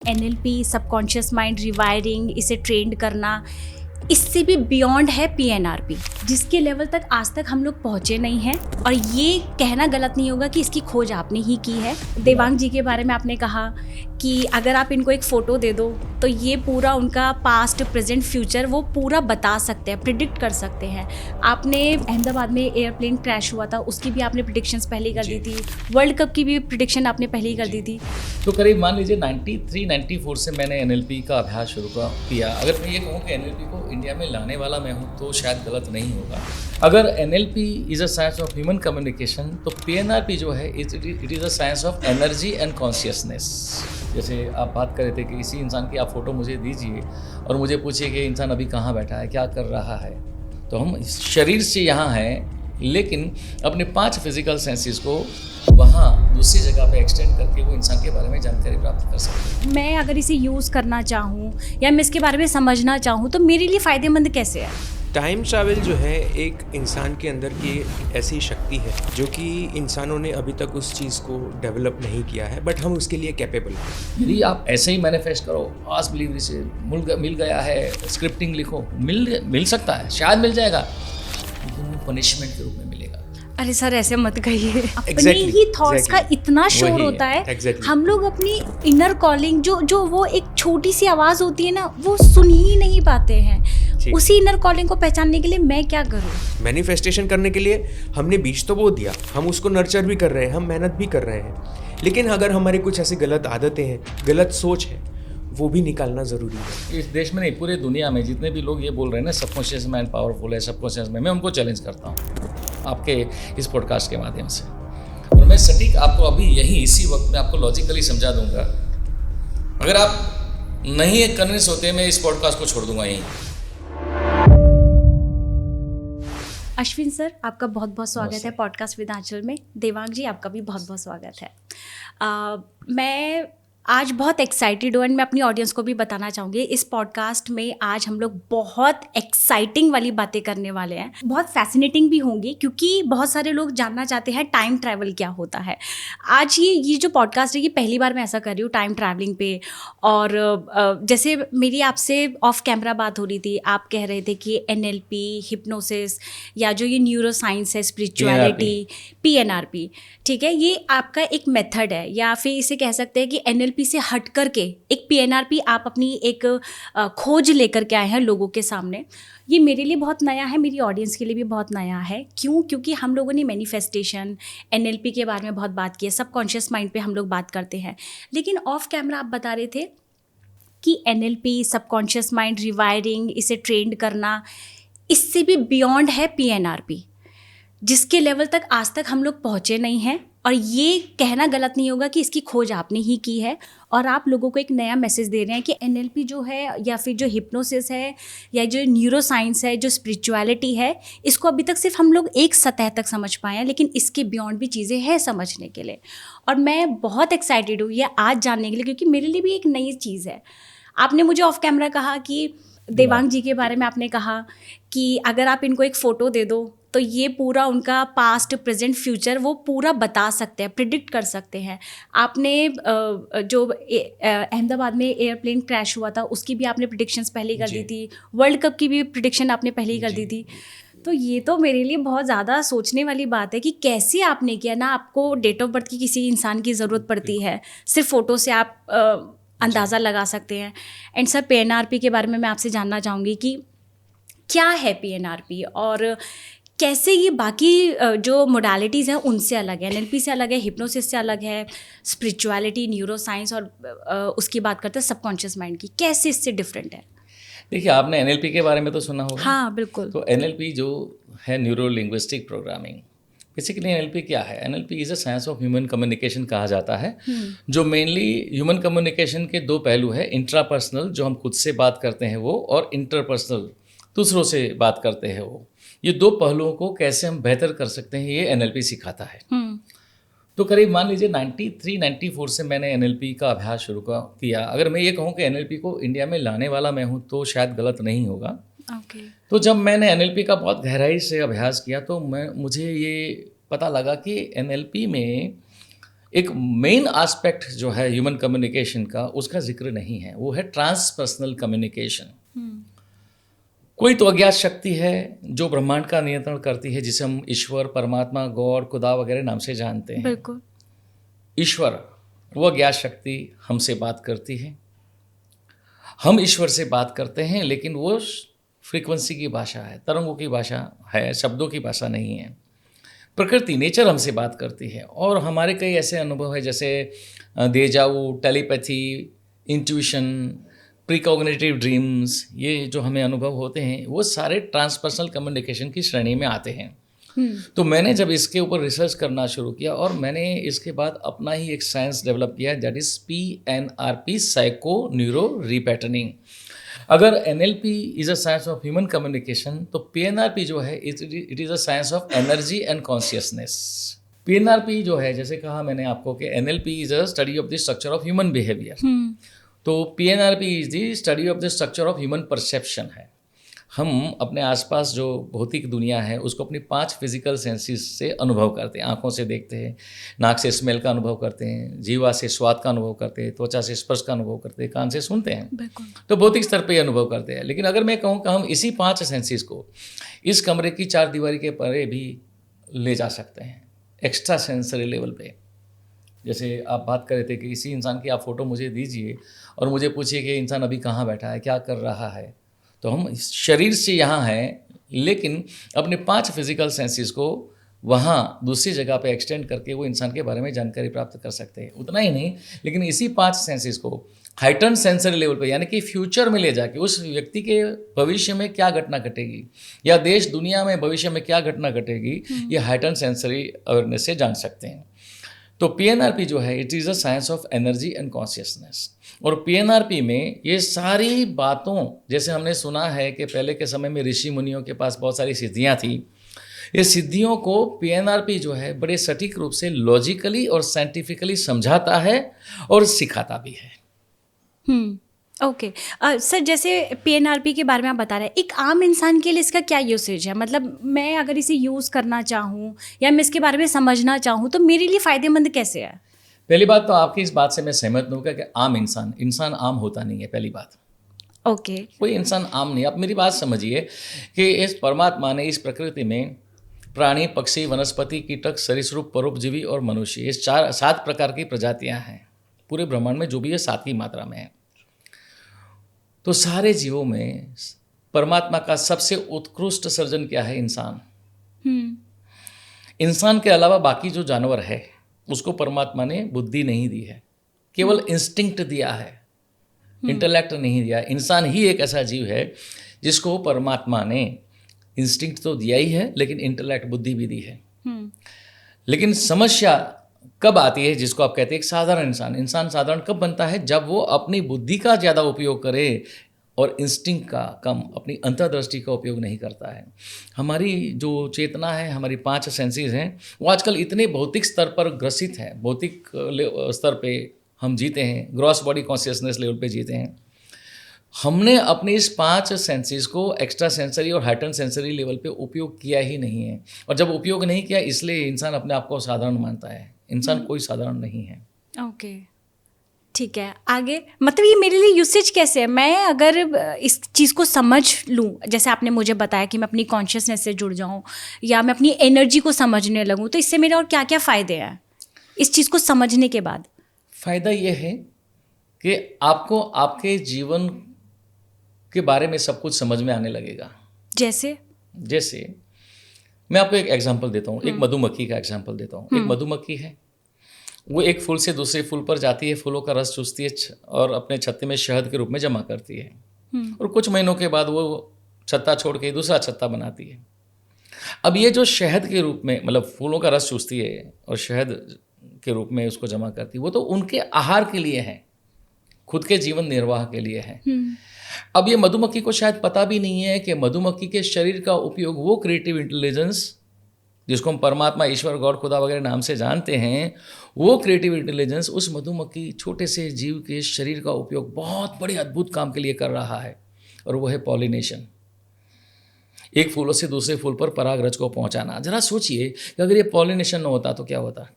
NLP, subconscious mind rewiring, इसे trend करना, इससे भी बियॉन्ड है पीएनआरपी, जिसके लेवल तक आज तक हम लोग पहुँचे नहीं हैं। और ये कहना गलत नहीं होगा कि इसकी खोज आपने ही की है। देवांग जी के बारे में आपने कहा कि अगर आप इनको एक फ़ोटो दे दो तो ये पूरा उनका पास्ट, प्रेजेंट, फ्यूचर वो पूरा बता सकते हैं, प्रिडिक्ट कर सकते हैं। आपने अहमदाबाद में एयरप्लेन क्रैश हुआ था, उसकी भी आपने प्रिडिक्शंस पहले ही कर दी थी। वर्ल्ड कप की भी प्रिडिक्शन आपने पहले ही कर दी थी। तो करीब मान लीजिए 93-94 से मैंने एनएलपी का अभ्यास शुरू किया। अगर मैं ये कहूँ कि एनएलपी को इंडिया में लाने वाला मैं हूँ तो शायद गलत नहीं होगा। अगर NLP is a science of human communication तो पीएनआरपी जो है it is a science of energy and consciousness. जैसे आप बात कर रहे थे कि किसी इंसान की आप फ़ोटो मुझे दीजिए और मुझे पूछिए कि इंसान अभी कहाँ बैठा है, क्या कर रहा है। तो हम शरीर से यहाँ हैं, लेकिन अपने 5 फिजिकल सेंसेस को वहाँ दूसरी जगह पे एक्सटेंड करके वो इंसान के बारे में जानकारी प्राप्त कर सकते हैं। मैं अगर इसे यूज़ करना चाहूँ या मैं इसके बारे में समझना चाहूँ तो मेरे लिए फ़ायदेमंद कैसे है? टाइम ट्रैवल जो है एक इंसान के अंदर की ऐसी शक्ति है जो कि इंसानों ने अभी तक उस चीज़ को डेवलप नहीं किया है, बट हम उसके लिए कैपेबल हैं। यदि आप ऐसे ही मैनिफेस्ट करो, आज बिलीव से मिल गया है, स्क्रिप्टिंग लिखो, मिल सकता है, शायद मिल जाएगा, लेकिन वो पनिशमेंट के रूप में मिलेगा। अरे सर ऐसे मत कहिए। अपने ही थॉट्स का इतना शोर होता है। हम लोग अपनी इनर कॉलिंग जो वो एक छोटी सी आवाज़ होती है ना, वो सुन ही नहीं पाते हैं। उसी इनर कॉलिंग को पहचानने के लिए मैं क्या करूं? मैनिफेस्टेशन करने के लिए हमने बीज तो बो दिया, हम उसको नर्चर भी कर रहे हैं, हम मेहनत भी कर रहे हैं, लेकिन अगर हमारे कुछ ऐसी गलत आदतें हैं, गलत सोच है, वो भी निकालना ज़रूरी है। इस देश में नहीं, पूरे दुनिया में जितने भी लोग ये बोल रहे हैं ना सबकॉन्शियस माइंड पावरफुल है, सबकॉन्शियस में, मैं उनको चैलेंज करता हूँ आपके इस पॉडकास्ट के माध्यम से। और मैं सटीक आपको अभी यहीं इसी वक्त में आपको लॉजिकली समझा दूंगा। अगर आप नहीं कन्विंस होते, मैं इस पॉडकास्ट को छोड़ दूंगा यहीं। अश्विन सर, आपका बहुत बहुत स्वागत है पॉडकास्ट विद आंचल में। देवांग जी, आपका भी बहुत बहुत स्वागत है। मैं आज बहुत एक्साइटेड हूँ एंड मैं अपनी ऑडियंस को भी बताना चाहूँगी, इस पॉडकास्ट में आज हम लोग बहुत एक्साइटिंग वाली बातें करने वाले हैं। बहुत फैसिनेटिंग भी होंगी क्योंकि बहुत सारे लोग जानना चाहते हैं टाइम ट्रैवल क्या होता है। आज ये जो पॉडकास्ट है, ये पहली बार मैं ऐसा कर रही हूँ टाइम ट्रैवलिंग पे। और जैसे मेरी आपसे ऑफ कैमरा बात हो रही थी, आप कह रहे थे कि एनएलपी, हिप्नोसिस या जो ये न्यूरो साइंस है, स्पिरिचुअलिटी, पीएनआरपी, ठीक है, ये आपका एक मेथड है, या फिर इसे कह सकते हैं कि एनएलपी से हट करके एक पीएनआरपी आप अपनी एक खोज लेकर के आए हैं लोगों के सामने। ये मेरे लिए बहुत नया है, मेरी ऑडियंस के लिए भी बहुत नया है। क्यों? क्योंकि हम लोगों ने मैनिफेस्टेशन, एनएलपी के बारे में बहुत बात की है, सबकॉन्शियस माइंड पे हम लोग बात करते हैं, लेकिन ऑफ कैमरा आप बता रहे थे कि एनएलपी, सबकॉन्शियस माइंड रिवायरिंग, इसे ट्रेंड करना, इससे भी बियॉन्ड है पीएनआरपी, जिसके लेवल तक आज तक हम लोग पहुँचे नहीं हैं। और ये कहना गलत नहीं होगा कि इसकी खोज आपने ही की है और आप लोगों को एक नया मैसेज दे रहे हैं कि एनएलपी जो है या फिर जो हिप्नोसिस है या जो न्यूरो साइंस है, जो स्पिरिचुअलिटी है, इसको अभी तक सिर्फ हम लोग एक सतह तक समझ पाए हैं, लेकिन इसके बियॉन्ड भी चीज़ें हैं समझने के लिए। और मैं बहुत एक्साइटेड हूँ ये आज जानने के लिए, क्योंकि मेरे लिए भी एक नई चीज़ है। आपने मुझे ऑफ कैमरा कहा कि देवांग जी के बारे में आपने कहा कि अगर आप इनको एक फ़ोटो दे दो तो ये पूरा उनका पास्ट, प्रेजेंट, फ्यूचर वो पूरा बता सकते हैं, प्रिडिक्ट कर सकते हैं। आपने जो अहमदाबाद में एयरप्लेन क्रैश हुआ था, उसकी भी आपने प्रिडिक्शंस पहले ही कर दी थी। वर्ल्ड कप की भी प्रिडिक्शन आपने पहले ही कर दी थी। तो ये तो मेरे लिए बहुत ज़्यादा सोचने वाली बात है कि कैसे आपने किया। ना आपको डेट ऑफ बर्थ की किसी इंसान की ज़रूरत पड़ती है, सिर्फ फ़ोटो से आप अंदाज़ा लगा सकते हैं। एंड सर, पीएनआरपी के बारे में मैं आपसे जानना चाहूँगी कि क्या है पीएनआरपी और कैसे ये बाकी जो मोडालिटीज़ हैं उनसे अलग है, एनएलपी से अलग है, हिप्नोसिस से अलग है, स्पिरिचुअलिटी, न्यूरो साइंस और उसकी बात करते हैं सबकॉन्शियस माइंड की, कैसे इससे डिफरेंट है? देखिए, आपने एनएलपी के बारे में तो सुना होगा। हाँ बिल्कुल। तो एनएलपी जो है neuro linguistic programming, basically NLP क्या है? NLP is a science of human communication कहा जाता है, जो मेनली ह्यूमन कम्युनिकेशन के 2 पहलू है, इंट्रापर्सनल जो हम खुद से बात करते हैं वो, और इंटरपर्सनल दूसरों से बात करते हैं वो। ये 2 पहलुओं को कैसे हम बेहतर कर सकते हैं, ये एनएलपी सिखाता है। तो करीब मान लीजिए 93-94 से मैंने एनएलपी का अभ्यास शुरू किया। अगर मैं ये कहूँ कि एनएलपी को इंडिया में लाने वाला मैं हूँ तो शायद गलत नहीं होगा। तो जब मैंने एनएलपी का बहुत गहराई से अभ्यास किया तो मुझे ये पता लगा कि एनएलपी में एक मेन एस्पेक्ट जो है ह्यूमन कम्युनिकेशन का, उसका जिक्र नहीं है, वो है ट्रांसपर्सनल कम्युनिकेशन। कोई तो अज्ञात शक्ति है जो ब्रह्मांड का नियंत्रण करती है, जिसे हम ईश्वर, परमात्मा, गॉड, खुदा वगैरह नाम से जानते हैं। बिल्कुल। ईश्वर, वो अज्ञात शक्ति हमसे बात करती है, हम ईश्वर से बात करते हैं, लेकिन वो फ्रीक्वेंसी की भाषा है, तरंगों की भाषा है, शब्दों की भाषा नहीं है। प्रकृति, नेचर हमसे बात करती है, और हमारे कई ऐसे अनुभव है जैसे देजावू, टेलीपैथी, इंट्यूशन, प्रीकॉग्निटिव ड्रीम्स, ये जो हमें अनुभव होते हैं वो सारे ट्रांसपर्सनल कम्युनिकेशन की श्रेणी में आते हैं। तो मैंने जब इसके ऊपर रिसर्च करना शुरू किया और मैंने इसके बाद अपना ही एक साइंस डेवलप किया, that is PNRP, psycho neuro repatterning. अगर NLP is a science of human communication, तो PNRP जो है it is a science of energy and consciousness. PNRP जो है, जैसे कहा मैंने आपको कि NLP is a study of the structure of human behaviour, तो PNRP is the study of the structure of human perception है। हम अपने आसपास जो भौतिक दुनिया है उसको अपनी 5 फिजिकल सेंसेस से अनुभव करते हैं। आँखों से देखते हैं, नाक से स्मेल का अनुभव करते हैं, जीवा से स्वाद का अनुभव करते हैं, त्वचा से स्पर्श का अनुभव करते हैं, कान से सुनते हैं। तो भौतिक स्तर पे अनुभव करते हैं। लेकिन अगर मैं कहूँ कि हम इसी 5 सेंसेस को इस कमरे की 4 दीवारी के परे भी ले जा सकते हैं, एक्स्ट्रा सेंसरी लेवल पे। जैसे आप बात कर रहे थे कि किसी इंसान की आप फ़ोटो मुझे दीजिए और मुझे पूछिए कि इंसान अभी कहाँ बैठा है, क्या कर रहा है, तो हम शरीर से यहाँ हैं, लेकिन अपने 5 फिजिकल सेंसेस को वहाँ दूसरी जगह पे एक्सटेंड करके वो इंसान के बारे में जानकारी प्राप्त कर सकते हैं। उतना ही नहीं, लेकिन इसी 5 सेंसेस को हाइटन सेंसरी लेवल पे, यानी कि फ्यूचर में ले जाके उस व्यक्ति के भविष्य में क्या घटना घटेगी या देश दुनिया में भविष्य में क्या घटना घटेगी, ये हाइटन सेंसरी अवेयरनेस से जान सकते हैं। तो PNRP जो है it is a science of energy and consciousness. और PNRP में ये सारी बातों, जैसे हमने सुना है कि पहले के समय में ऋषि मुनियों के पास बहुत सारी सिद्धियाँ थी, ये सिद्धियों को PNRP जो है बड़े सटीक रूप से लॉजिकली और साइंटिफिकली समझाता है और सिखाता भी है। ओके सर, जैसे PNRP के बारे में आप बता रहे हैं, एक आम इंसान के लिए इसका क्या यूसेज है? मतलब मैं अगर इसे यूज़ करना चाहूँ या मैं इसके बारे में समझना चाहूँ तो मेरे लिए फ़ायदेमंद कैसे है? पहली बात तो आपकी इस बात से मैं सहमत नहीं हूँ कि आम इंसान आम होता नहीं है। पहली बात, ओके, कोई इंसान आम नहीं। आप मेरी बात समझिए कि इस परमात्मा ने इस प्रकृति में प्राणी, पक्षी, वनस्पति, कीटक, सरीसृप, परोपजीवी और मनुष्य, ये 7 प्रकार की प्रजातियाँ हैं। पूरे ब्रह्मांड में जो भी है 7 की मात्रा में है। तो सारे जीवों में परमात्मा का सबसे उत्कृष्ट सर्जन क्या है? इंसान। इंसान के अलावा बाकी जो जानवर है उसको परमात्मा ने बुद्धि नहीं दी है, केवल इंस्टिंक्ट दिया है, इंटेलेक्ट नहीं दिया। इंसान ही एक ऐसा जीव है जिसको परमात्मा ने इंस्टिंक्ट तो दिया ही है, लेकिन इंटेलेक्ट, बुद्धि भी दी है। लेकिन समस्या कब आती है, जिसको आप कहते हैं एक साधारण इंसान साधारण कब बनता है? जब वो अपनी बुद्धि का ज़्यादा उपयोग करे और इंस्टिंक्ट का कम, अपनी अंतर्दृष्टि का उपयोग नहीं करता है। हमारी जो चेतना है, हमारी 5 सेंसेस हैं, वो आजकल इतने भौतिक स्तर पर ग्रसित है, भौतिक स्तर पे हम जीते हैं, ग्रॉस बॉडी कॉन्शियसनेस लेवल पे जीते हैं। हमने अपने इस 5 सेंसेस को एक्स्ट्रा सेंसरी और हाइटन सेंसरी लेवल पे उपयोग किया ही नहीं है। और जब उपयोग नहीं किया, इसलिए इंसान अपने आप को साधारण मानता है। इंसान कोई साधारण नहीं है। ओके, ठीक है। आगे मतलब ये मेरे लिए यूसेज कैसे है? मैं अगर इस चीज़ को समझ लूँ, जैसे आपने मुझे बताया कि मैं अपनी कॉन्शियसनेस से जुड़ जाऊँ या मैं अपनी एनर्जी को समझने लगूँ, तो इससे मेरे और क्या क्या फ़ायदे हैं इस चीज़ को समझने के बाद? फ़ायदा ये है कि आपको आपके जीवन के बारे में सब कुछ समझ में आने लगेगा। जैसे मैं आपको एक एग्जांपल देता हूँ, एक मधुमक्खी का एग्जांपल देता हूँ। एक मधुमक्खी है, वो एक फूल से दूसरे फूल पर जाती है, फूलों का रस चूसती है और अपने छत्ते में शहद के रूप में जमा करती है। और कुछ महीनों के बाद वो छत्ता छोड़ के दूसरा छत्ता बनाती है। अब ये जो शहद के रूप में, मतलब फूलों का रस चूसती है और शहद के रूप में उसको जमा करती है, वो तो उनके आहार के लिए है, खुद के जीवन निर्वाह के लिए है। अब ये मधुमक्खी को शायद पता भी नहीं है कि मधुमक्खी के शरीर का उपयोग वो क्रिएटिव इंटेलिजेंस, जिसको हम परमात्मा, ईश्वर, गॉड, खुदा वगैरह नाम से जानते हैं, वो क्रिएटिव इंटेलिजेंस उस मधुमक्खी छोटे से जीव के शरीर का उपयोग बहुत बड़े अद्भुत काम के लिए कर रहा है, और वो है पॉलिनेशन। एक फूलों से दूसरे फूल पर परागरज को पहुंचाना। जरा सोचिए कि अगर ये पॉलिनेशन न होता तो क्या होता।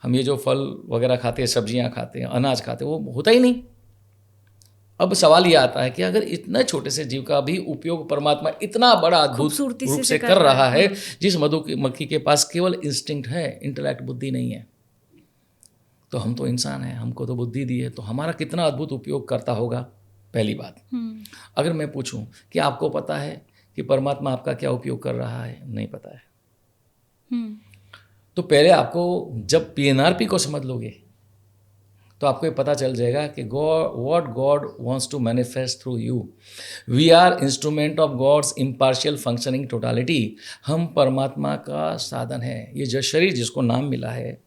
हम ये जो फल वगैरह खाते हैं, सब्जियां खाते हैं, अनाज खाते हैं, वो होता ही नहीं। अब सवाल ये आता है कि अगर इतने छोटे से जीव का भी उपयोग परमात्मा इतना बड़ा अद्भुत खूबसूरती रूप से से कर रहा है, जिस मधुमक्खी के पास केवल इंस्टिंक्ट है, इंटेलेक्ट बुद्धि नहीं है, तो हम तो इंसान हैं, हमको तो बुद्धि दी है, तो हमारा कितना अद्भुत उपयोग करता होगा। पहली बात। अगर मैं पूछूं कि आपको पता है कि परमात्मा आपका क्या उपयोग कर रहा है, नहीं पता है, तो पहले आपको जब PNRP को समझ लोगे तो आपको ये पता चल जाएगा कि what God wants to manifest through you. We are instrument of God's impartial functioning totality. हम परमात्मा का साधन है। ये जो शरीर जिसको नाम मिला है,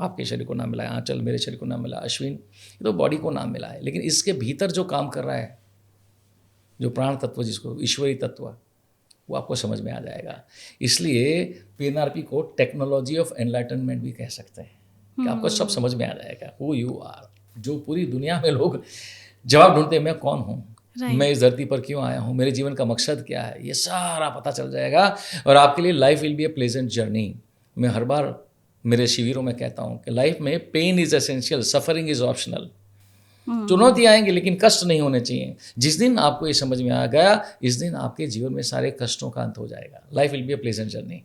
आपके शरीर को नाम मिला है आंचल, मेरे शरीर को नाम मिला अश्विन, ये तो बॉडी को नाम मिला है, लेकिन इसके भीतर जो काम कर रहा है, जो प्राण तत्व जिसको ईश्वरी तत्व, वो आपको समझ में आ जाएगा। इसलिए PNRP को टेक्नोलॉजी ऑफ एनलाइटनमेंट भी कह सकते हैं कि आपको सब समझ में आ जाएगा, हु यू आर। जो पूरी दुनिया में लोग जवाब ढूंढते हैं, मैं कौन हूँ, मैं इस धरती पर क्यों आया हूँ, मेरे जीवन का मकसद क्या है, ये सारा पता चल जाएगा और आपके लिए life will be A pleasant journey. मैं हर बार मेरे शिविरों में कहता हूँ कि लाइफ में pain is essential, suffering is optional. चुनौती आएंगी लेकिन कष्ट नहीं होने चाहिए। जिस दिन आपको ये समझ में आ गया, इस दिन आपके जीवन में सारे कष्टों का अंत हो जाएगा। Life will be A pleasant journey.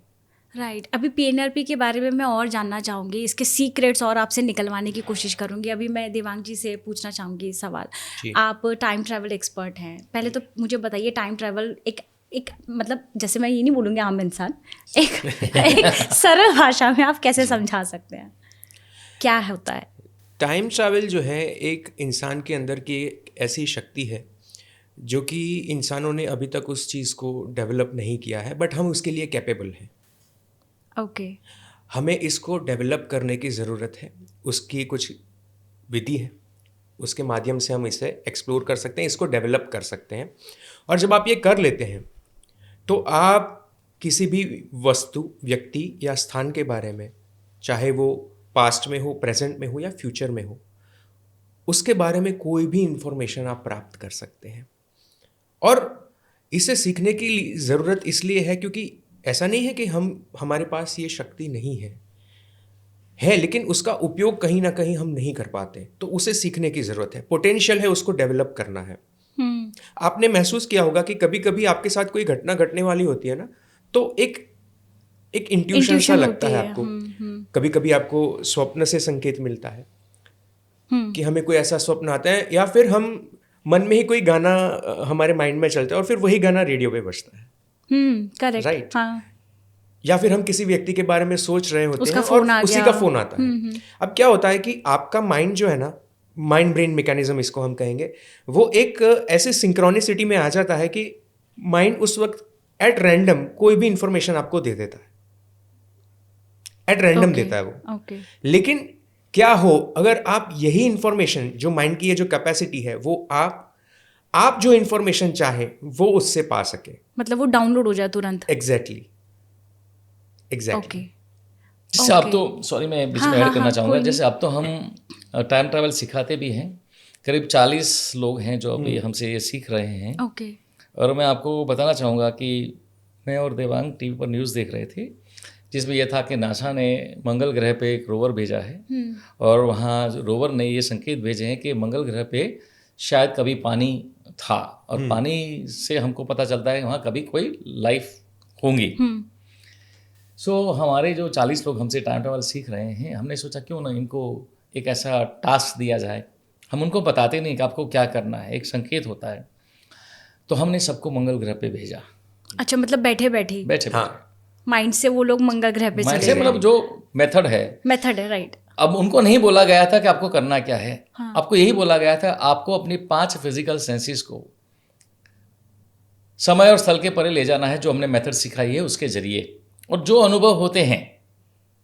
Right. अभी PNRP के बारे में मैं और जानना चाहूँगी, इसके सीक्रेट्स और आपसे निकलवाने की कोशिश करूँगी। अभी मैं देवांग जी से पूछना चाहूँगी सवाल। आप टाइम ट्रैवल एक्सपर्ट हैं, पहले तो मुझे बताइए टाइम ट्रैवल एक मतलब, जैसे मैं ये नहीं बोलूँगी आम इंसान, एक सरल भाषा में आप कैसे समझा सकते हैं, क्या होता है? टाइम ट्रैवल जो है एक इंसान के अंदर की ऐसी शक्ति है जो कि इंसानों ने अभी तक उस चीज़ को डेवलप नहीं किया है, बट हम उसके लिए कैपेबल हैं। ओके। हमें इसको डेवलप करने की ज़रूरत है। उसकी कुछ विधि है, उसके माध्यम से हम इसे एक्सप्लोर कर सकते हैं, इसको डेवलप कर सकते हैं। और जब आप ये कर लेते हैं तो आप किसी भी वस्तु, व्यक्ति या स्थान के बारे में, चाहे वो पास्ट में हो, प्रेजेंट में हो या फ्यूचर में हो, उसके बारे में कोई भी इंफॉर्मेशन आप प्राप्त कर सकते हैं। और इसे सीखने की ज़रूरत इसलिए है क्योंकि ऐसा नहीं है कि हमारे पास ये शक्ति नहीं है, लेकिन उसका उपयोग कहीं ना कहीं हम नहीं कर पाते, तो उसे सीखने की ज़रूरत है। पोटेंशियल है, उसको डेवलप करना है। आपने महसूस किया होगा कि कभी कभी आपके साथ कोई घटना घटने वाली होती है ना, तो एक इंट्यूशन सा लगता है आपको। कभी कभी आपको स्वप्न से संकेत मिलता है कि हमें कोई ऐसा स्वप्न आता है, या फिर हम मन में ही कोई गाना हमारे माइंड में चलता है और फिर वही गाना रेडियो पे बजता है। Correct, right. हाँ। या फिर हम किसी व्यक्ति के बारे में सोच रहे होते हैं और उसी गया। का फोन आता है। अब क्या होता है कि आपका माइंड जो है ना, माइंड ब्रेन मैकेनिज्म इसको हम कहेंगे, वो एक ऐसे सिंक्रोनिसिटी में आ जाता है कि माइंड उस वक्त एट रैंडम कोई भी इंफॉर्मेशन आपको दे देता है, एट रैंडम देता है वो। लेकिन क्या हो अगर आप यही इंफॉर्मेशन, जो माइंड की ये जो कैपेसिटी है, वो आप जो इंफॉर्मेशन चाहे वो उससे पा सके, मतलब वो डाउनलोड हो जाए तुरंत। एग्जैक्टली। जैसे आप तो, सॉरी मैं बीच में ऐड करना चाहूँगा, जैसे अब तो हम टाइम ट्रैवल सिखाते भी हैं। करीब 40 लोग हैं जो अभी हमसे ये सीख रहे हैं। और मैं आपको बताना चाहूँगा कि मैं और देवांग टीवी पर न्यूज़ देख रहे थे, जिसमें यह था कि नासा ने मंगल ग्रह पे एक रोवर भेजा है और वहाँ रोवर ने ये संकेत भेजे हैं कि मंगल ग्रह पे शायद कभी पानी था, और पानी से हमको पता चलता है वहाँ कभी कोई लाइफ होंगी। सो हमारे जो 40 लोग हमसे टाइम ट्रैवल सीख रहे हैं, हमने सोचा क्यों ना इनको एक ऐसा टास्क दिया जाए। हम उनको बताते नहीं कि आपको क्या करना है, एक संकेत होता है। तो हमने सबको मंगल ग्रह पे भेजा। अच्छा, मतलब बैठे हाँ। माइंड से वो लोग मंगल ग्रह पे चले गए। मतलब जो मेथड है राइट। अब उनको नहीं बोला गया था कि आपको करना क्या है। आपको यही बोला गया था, आपको अपनी 5 फिजिकल सेंसेस को समय और स्थल के परे ले जाना है, जो हमने मेथड सिखाई है उसके जरिए। और जो अनुभव होते हैं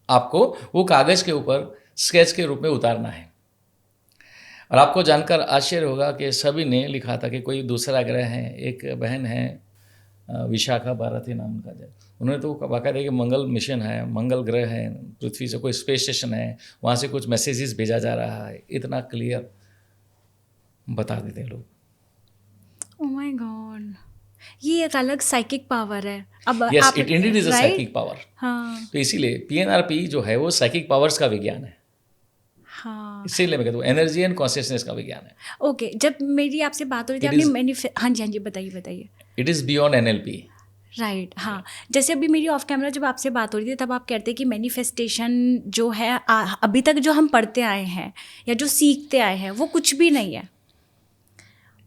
आपको वो कागज़ के ऊपर स्केच के रूप में उतारना है। और आपको जानकर आश्चर्य होगा कि सभी ने लिखा था कि कोई दूसरा ग्रह है। एक बहन है विशाखा भारती नाम का, उन्होंने तो बाकायदा कि मंगल मिशन है, मंगल ग्रह है, पृथ्वी से कोई स्पेस स्टेशन है, वहाँ से कुछ मैसेजेस भेजा जा रहा है। इतना क्लियर बता देते लोग। ओह माय गॉड, ये एक अलग साइकिक पावर है। अब yes, it Indeed is a psychic power. हाँ। तो इसीलिए PNRP जो है वो साइकिक पावर्स का विज्ञान है। हाँ इसीलिए मैं कहता हूँ एनर्जी एंड कॉन्शियसनेस का विज्ञान है. ओके. जब मेरी आपसे बात हो रही थी It आपने is- हाँ जी बताइए बताइए. It is beyond NLP. Right हाँ. जैसे अभी मेरी ऑफ कैमरा जब आपसे बात हो रही थी तब आप कहते हैं कि मैनिफेस्टेशन जो है अभी तक जो हम पढ़ते आए हैं या जो सीखते आए हैं वो कुछ भी नहीं है.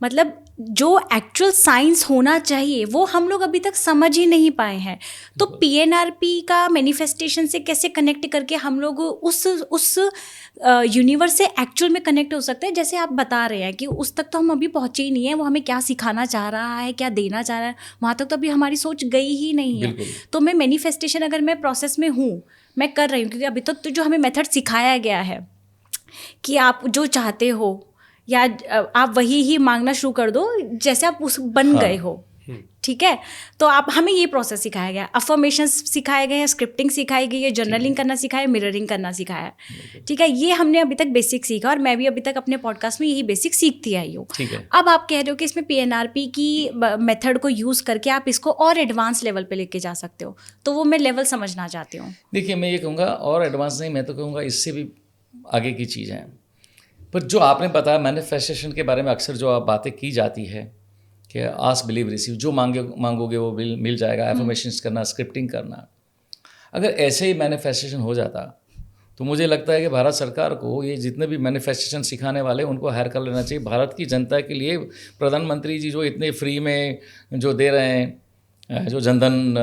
मतलब जो एक्चुअल साइंस होना चाहिए वो हम लोग अभी तक समझ ही नहीं पाए हैं. तो PNRP का मैनिफेस्टेशन से कैसे कनेक्ट करके हम लोग उस यूनिवर्स से एक्चुअल में कनेक्ट हो सकते हैं. जैसे आप बता रहे हैं कि उस तक तो हम अभी पहुंचे ही नहीं है. वो हमें क्या सिखाना चाह रहा है, क्या देना चाह रहा है, वहाँ तक तो अभी हमारी सोच गई ही नहीं है. बिल्कुल. तो मैं मैनिफेस्टेशन अगर मैं प्रोसेस में हूँ, मैं कर रही हूँ, क्योंकि अभी तक तो जो हमें मेथड सिखाया गया है कि आप जो चाहते हो या आप वही ही मांगना शुरू कर दो जैसे आप उस बन गए हो. ठीक है. तो आप हमें ये प्रोसेस सिखाया गया, अफर्मेशंस सिखाए गए हैं, स्क्रिप्टिंग सिखाई गई है, जर्नलिंग करना सिखाया, मिररिंग करना सिखाया है. ठीक है. ये हमने अभी तक बेसिक सीखा और मैं भी अभी तक अपने पॉडकास्ट में यही बेसिक सीखती आई हूँ. अब आप कह रहे हो कि इसमें PNRP की मेथड को यूज़ करके आप इसको और एडवांस लेवल पे लेके जा सकते हो. तो वो मैं लेवल समझना चाहती हूँ. देखिए मैं ये कहूँगा और एडवांस नहीं, मैं तो कहूँगा इससे भी आगे की चीज़ है. पर जो आपने बताया मैनिफेस्टेशन के बारे में अक्सर जो आप बातें की जाती है कि आस्क बिलीव रिसीव, जो मांगोगे वो मिल जाएगा, एफर्मेशंस करना, स्क्रिप्टिंग करना. अगर ऐसे ही मैनिफेस्टेशन हो जाता तो मुझे लगता है कि भारत सरकार को ये जितने भी मैनिफेस्टेशन सिखाने वाले उनको हायर कर लेना चाहिए. भारत की जनता के लिए प्रधानमंत्री जी जो इतने फ्री में जो दे रहे हैं, जो जनधन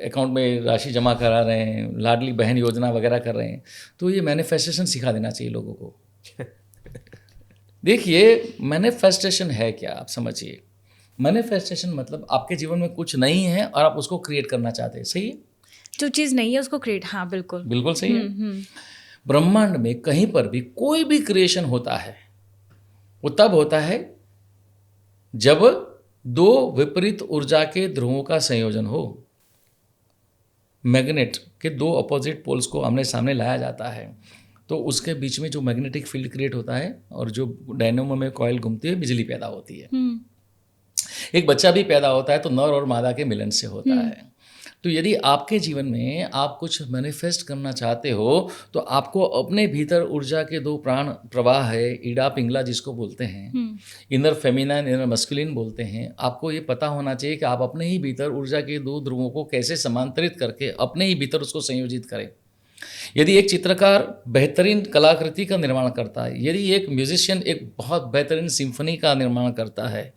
अकाउंट में राशि जमा करा रहे हैं, लाडली बहन योजना वगैरह कर रहे हैं, तो ये मैनिफेस्टेशन सिखा देना चाहिए लोगों को. देखिए मैनिफेस्टेशन है क्या, आप समझिए. मैनिफेस्टेशन मतलब आपके जीवन में कुछ नहीं है और आप उसको क्रिएट करना चाहते हैं. सही है. जो चीज़ नहीं है उसको क्रिएट, हाँ बिल्कुल बिल्कुल सही है. ब्रह्मांड में कहीं पर भी कोई भी क्रिएशन होता है वो तब होता है जब दो विपरीत ऊर्जा के ध्रुवों का संयोजन हो. मैग्नेट के दो अपोजिट पोल्स को आमने सामने लाया जाता है तो उसके बीच में जो मैग्नेटिक फील्ड क्रिएट होता है और जो डायनेमो में कॉइल घूमती है, बिजली पैदा होती है. एक बच्चा भी पैदा होता है तो नर और मादा के मिलन से होता है. तो यदि आपके जीवन में आप कुछ मैनिफेस्ट करना चाहते हो तो आपको अपने भीतर ऊर्जा के दो प्राण प्रवाह है, ईडा पिंगला जिसको बोलते हैं, इनर फेमिनाइन इनर मस्कुलिन बोलते हैं. आपको ये पता होना चाहिए कि आप अपने ही भीतर ऊर्जा के दो ध्रुवों को कैसे समांतरित करके अपने ही भीतर उसको संयोजित करें. यदि एक चित्रकार बेहतरीन कलाकृति का निर्माण करता है, यदि एक म्यूजिशियन एक बहुत बेहतरीन सिम्फनी का निर्माण करता है,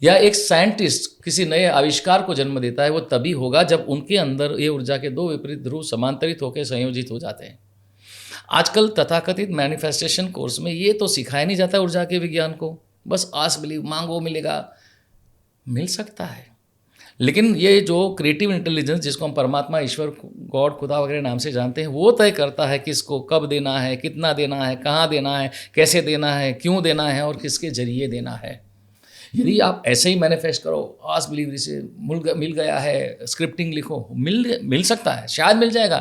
या एक साइंटिस्ट किसी नए आविष्कार को जन्म देता है, वो तभी होगा जब उनके अंदर ये ऊर्जा के दो विपरीत ध्रुव समांतरित होकर संयोजित हो जाते हैं. आजकल तथाकथित मैनिफेस्टेशन कोर्स में ये तो सिखाया नहीं जाता ऊर्जा के विज्ञान को. बस आस बिलीव, मांगो मिलेगा. मिल सकता है, लेकिन ये जो क्रिएटिव इंटेलिजेंस जिसको हम परमात्मा, ईश्वर, गॉड, खुदा वगैरह नाम से जानते हैं, वो तय करता है किसको कब देना है, कितना देना है, कहाँ देना है, कैसे देना है, क्यों देना है और किसके जरिए देना है. यदि आप ऐसे ही मैनिफेस्ट करो, आस बिलीव से मिल गया है, स्क्रिप्टिंग लिखो, मिल सकता है, शायद मिल जाएगा,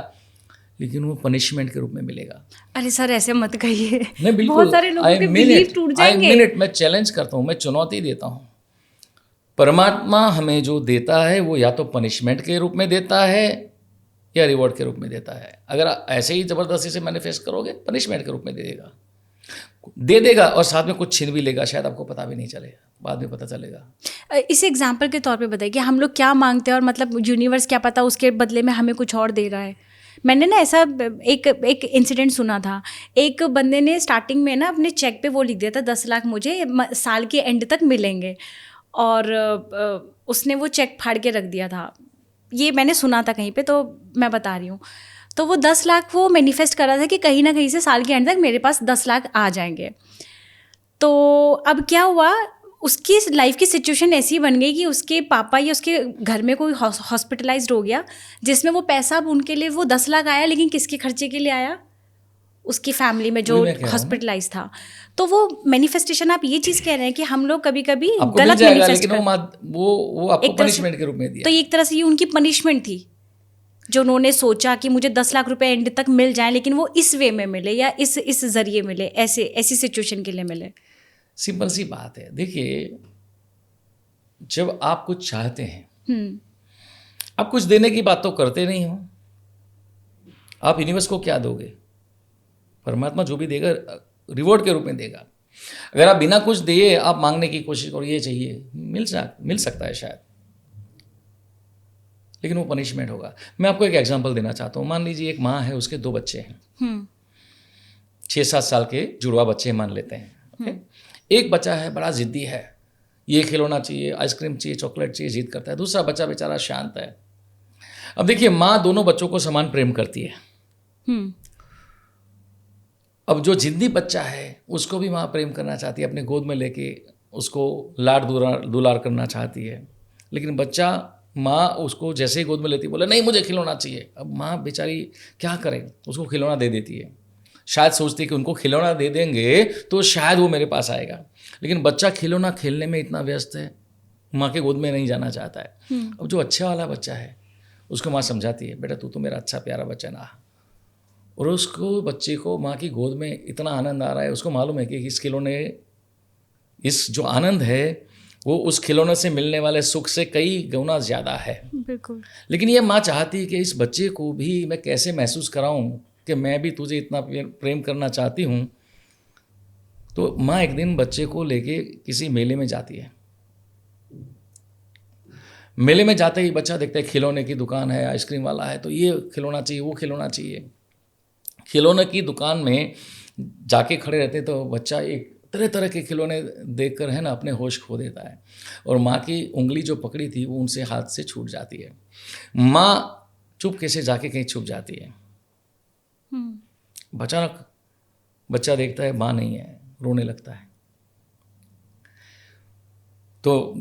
लेकिन वो पनिशमेंट के रूप में मिलेगा. अरे सर ऐसे मत कहिए. नहीं बिल्कुल, बहुत सारे लोगों के बिलीव टूट जाएंगे. मैं चैलेंज करता हूँ, मैं चुनौती देता हूँ. परमात्मा हमें जो देता है वो या तो पनिशमेंट के रूप में देता है या रिवॉर्ड के रूप में देता है. अगर ऐसे ही ज़बरदस्ती से मैनिफेस्ट करोगे, पनिशमेंट के रूप में दे देगा और साथ में कुछ छीन भी लेगा. शायद आपको पता भी नहीं चलेगा, बाद में पता चलेगा. इस एग्जाम्पल के तौर पे बताइए कि हम लोग क्या मांगते हैं और मतलब यूनिवर्स क्या पता उसके बदले में हमें कुछ और दे रहा है. मैंने ना ऐसा एक इंसिडेंट सुना था. एक बंदे ने स्टार्टिंग में ना अपने चेक पे वो लिख दिया था 10 लाख मुझे साल के एंड तक मिलेंगे, और उसने वो चेक फाड़ के रख दिया था. ये मैंने सुना था कहीं पे, तो मैं बता रही हूँ. तो वो 10 लाख वो मैनिफेस्ट कर रहा था कि कहीं ना कहीं से साल के एंड तक मेरे पास 10 लाख आ जाएंगे. तो अब क्या हुआ, उसकी लाइफ की सिचुएशन ऐसी बन गई कि उसके पापा या उसके घर में कोई हॉस्पिटलाइज्ड हो गया, जिसमें वो पैसा अब उनके लिए वो 10 लाख आया, लेकिन किसके खर्चे के लिए आया, उसकी फैमिली में जो हॉस्पिटलाइज था. तो वो मैनिफेस्टेशन, आप ये चीज़ कह रहे हैं कि हम लोग कभी कभी गलत मैनिफेस्ट करते हैं, वो आपको पनिशमेंट के रूप में दिया. तो एक तरह से ये उनकी पनिशमेंट थी जो उन्होंने सोचा कि मुझे 10 लाख रुपए एंड तक मिल जाए, लेकिन वो इस वे में मिले या इस जरिए मिले, ऐसी सिचुएशन के लिए मिले. सिंपल सी बात है. देखिए जब आप कुछ चाहते हैं, आप कुछ देने की बात तो करते नहीं हो. आप यूनिवर्स को क्या दोगे? परमात्मा जो भी देगा रिवॉर्ड के रूप में देगा। अगर आप बिना कुछ दिए आप मांगने की कोशिश करो, ये चाहिए, मिल सकता है शायद, लेकिन वो पनिशमेंट होगा। मैं आपको एक एग्जांपल देना चाहता हूँ। मान लीजिए एक माँ है, उसके 2 बच्चे हैं, 6-7 साल के जुड़वा बच्चे मान लेते हैं। okay? एक बच्चा है बड़ा जिद्दी है, ये खिलौना चाहिए, आइसक्रीम चाहिए, चॉकलेट चाहिए, जिद करता है। दूसरा बच्चा बेचारा शांत है। अब देखिए, माँ दोनों बच्चों को समान प्रेम करती है। अब जो जिद्दी बच्चा है उसको भी माँ प्रेम करना चाहती है, अपने गोद में लेके उसको लाड दुलार करना चाहती है। लेकिन बच्चा, माँ उसको जैसे ही गोद में लेती है, बोले नहीं मुझे खिलौना चाहिए। अब माँ बेचारी क्या करे, उसको खिलौना दे देती है। शायद सोचती है कि उनको खिलौना दे देंगे तो शायद वो मेरे पास आएगा, लेकिन बच्चा खिलौना खेलने में इतना व्यस्त है, माँ के गोद में नहीं जाना चाहता है। अब जो अच्छे वाला बच्चा है उसको माँ समझाती है, बेटा तू तो मेरा अच्छा प्यारा बच्चा ना। और उसको, बच्चे को माँ की गोद में इतना आनंद आ रहा है, उसको मालूम है कि इस खिलौने, इस जो आनंद है वो उस खिलौने से मिलने वाले सुख से कई गुना ज़्यादा है। बिल्कुल। लेकिन ये माँ चाहती है कि इस बच्चे को भी मैं कैसे महसूस कराऊं कि मैं भी तुझे इतना प्रेम करना चाहती हूँ। तो माँ एक दिन बच्चे को लेके किसी मेले में जाती है। मेले में जाते ही बच्चा देखता है खिलौने की दुकान है, आइसक्रीम वाला है, तो ये खिलौना चाहिए, वो खिलौना चाहिए। खिलौने की दुकान में जाके खड़े रहते तो बच्चा एक तरह तरह के खिलौने देखकर है ना अपने होश खो देता है, और माँ की उंगली जो पकड़ी थी वो उनसे हाथ से छूट जाती है। माँ चुपके से जाके कहीं छुप जाती है। अचानक बच्चा देखता है माँ नहीं है, रोने लगता है। तो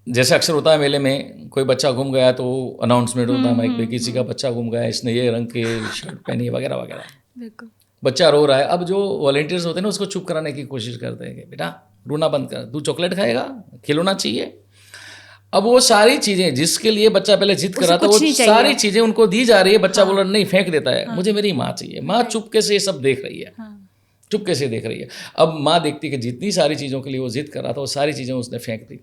जैसे अक्सर होता है मेले में, कोई बच्चा गुम गया तो अनाउंसमेंट होता है माइक पे, किसी का बच्चा गुम गया, इसने ये रंग के शर्ट पहनी है, वगैरह वगैरह। बिल्कुल। बच्चा रो रहा है। अब जो वॉलंटियर्स होते हैं ना उसको चुप कराने की कोशिश करते हैं कि बेटा रोना बंद कर, तू चॉकलेट खाएगा, खिलौना चाहिए। अब वो सारी चीज़ें जिसके लिए बच्चा पहले जिद कर रहा था, वो सारी चीज़ें उनको दी जा रही है। बच्चा बोल रहा नहीं, फेंक देता है, मुझे मेरी माँ चाहिए। माँ चुपके से ये सब देख रही है, चुपके से देख रही है। अब माँ देखती कि जितनी सारी चीज़ों के लिए वो जिद कर रहा था वो सारी चीज़ें उसने फेंक दी।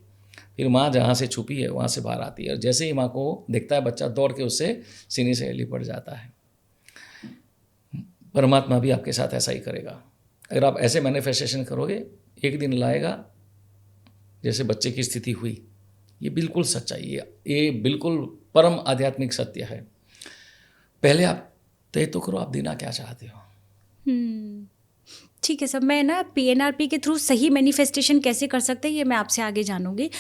फिर माँ जहाँ से छुपी है वहाँ से बाहर आती है, और जैसे ही माँ को देखता है बच्चा दौड़ के उससे सीने से लिपट जाता है। परमात्मा भी आपके साथ ऐसा ही करेगा। अगर आप ऐसे मैनिफेस्टेशन करोगे, एक दिन लाएगा जैसे बच्चे की स्थिति हुई। ये बिल्कुल सच्चाई है, ये बिल्कुल परम आध्यात्मिक सत्य है। पहले आप तय तो करो आप देना क्या चाहते हो। ठीक है सर, मैं ना PNRP के थ्रू सही मैनिफेस्टेशन कैसे कर सकते हैं ये मैं आपसे आगे जानूंगी।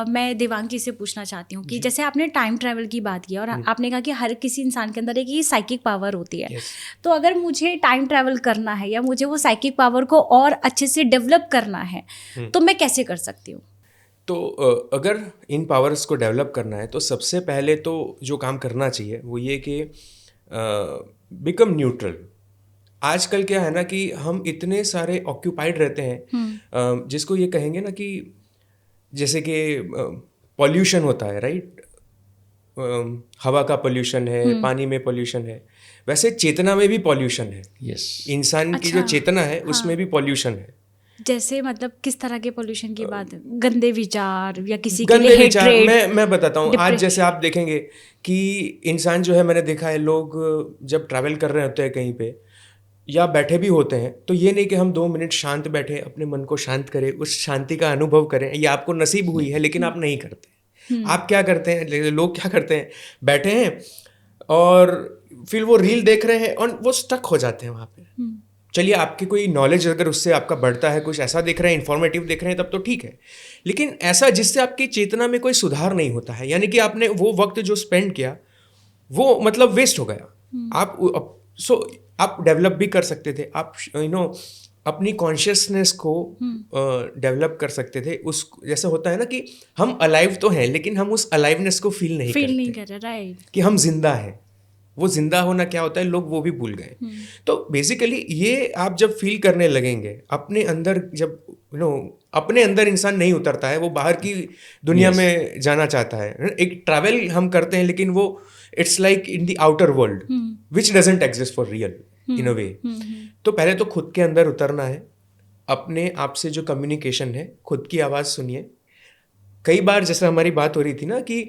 मैं देवांगी से पूछना चाहती हूँ कि जैसे आपने टाइम ट्रैवल की बात की और आपने कहा कि हर किसी इंसान के अंदर एक ये साइकिक पावर होती है। तो अगर मुझे टाइम ट्रैवल करना है या मुझे वो साइकिक पावर को और अच्छे से डेवलप करना है तो मैं कैसे कर सकती हूँ? तो अगर इन पावर्स को डेवलप करना है तो सबसे पहले तो जो काम करना चाहिए वो ये कि बिकम न्यूट्रल। आजकल क्या है ना कि हम इतने सारे ऑक्यूपाइड रहते हैं, जिसको ये कहेंगे ना कि जैसे कि पॉल्यूशन होता है, राइट? हवा का पॉल्यूशन है, पानी में पॉल्यूशन है, वैसे चेतना में भी पॉल्यूशन है। इंसान की जो चेतना है उसमें भी पॉल्यूशन है। जैसे मतलब किस तरह के पॉल्यूशन की बात है? गंदे विचार या किसी के लिए हेट्रेड? मैं बताता हूँ। आज जैसे आप देखेंगे कि इंसान जो है, मैंने देखा है लोग जब ट्रैवल कर रहे होते हैं कहीं पे या बैठे भी होते हैं तो ये नहीं कि हम 2 मिनट शांत बैठे अपने मन को शांत करें, उस शांति का अनुभव करें। ये आपको नसीब हुई है लेकिन आप नहीं करते। आप क्या करते हैं, लोग क्या करते हैं, बैठे हैं और फिर वो रील देख रहे हैं और वो स्टक हो जाते हैं वहाँ पे। चलिए, आपकी कोई नॉलेज अगर उससे आपका बढ़ता है, कुछ ऐसा देख रहे हैं, इन्फॉर्मेटिव देख रहे हैं, तब तो ठीक है। लेकिन ऐसा जिससे आपकी चेतना में कोई सुधार नहीं होता है, यानी कि आपने वो वक्त जो स्पेंड किया वो मतलब वेस्ट हो गया। आप डेवलप भी कर सकते थे। आप अपनी कॉन्शियसनेस को डेवलप कर सकते थे। उस जैसे होता है ना कि हम अलाइव तो हैं लेकिन हम उस अलाइवनेस को फील नहीं कर रहे, राइट, कि हम जिंदा हैं। वो जिंदा होना क्या होता है, लोग वो भी भूल गए। तो बेसिकली ये आप जब फील करने लगेंगे अपने अंदर, जब अपने अंदर इंसान नहीं उतरता है, वो बाहर की दुनिया में जाना चाहता है। एक ट्रैवल हम करते हैं लेकिन वो it's like in the outer world which doesn't exist for real in a way. तो पहले तो खुद के अंदर उतरना है, अपने आप से जो कम्युनिकेशन है, खुद की आवाज़ सुनिए। कई बार जैसे हमारी बात हो रही थी ना कि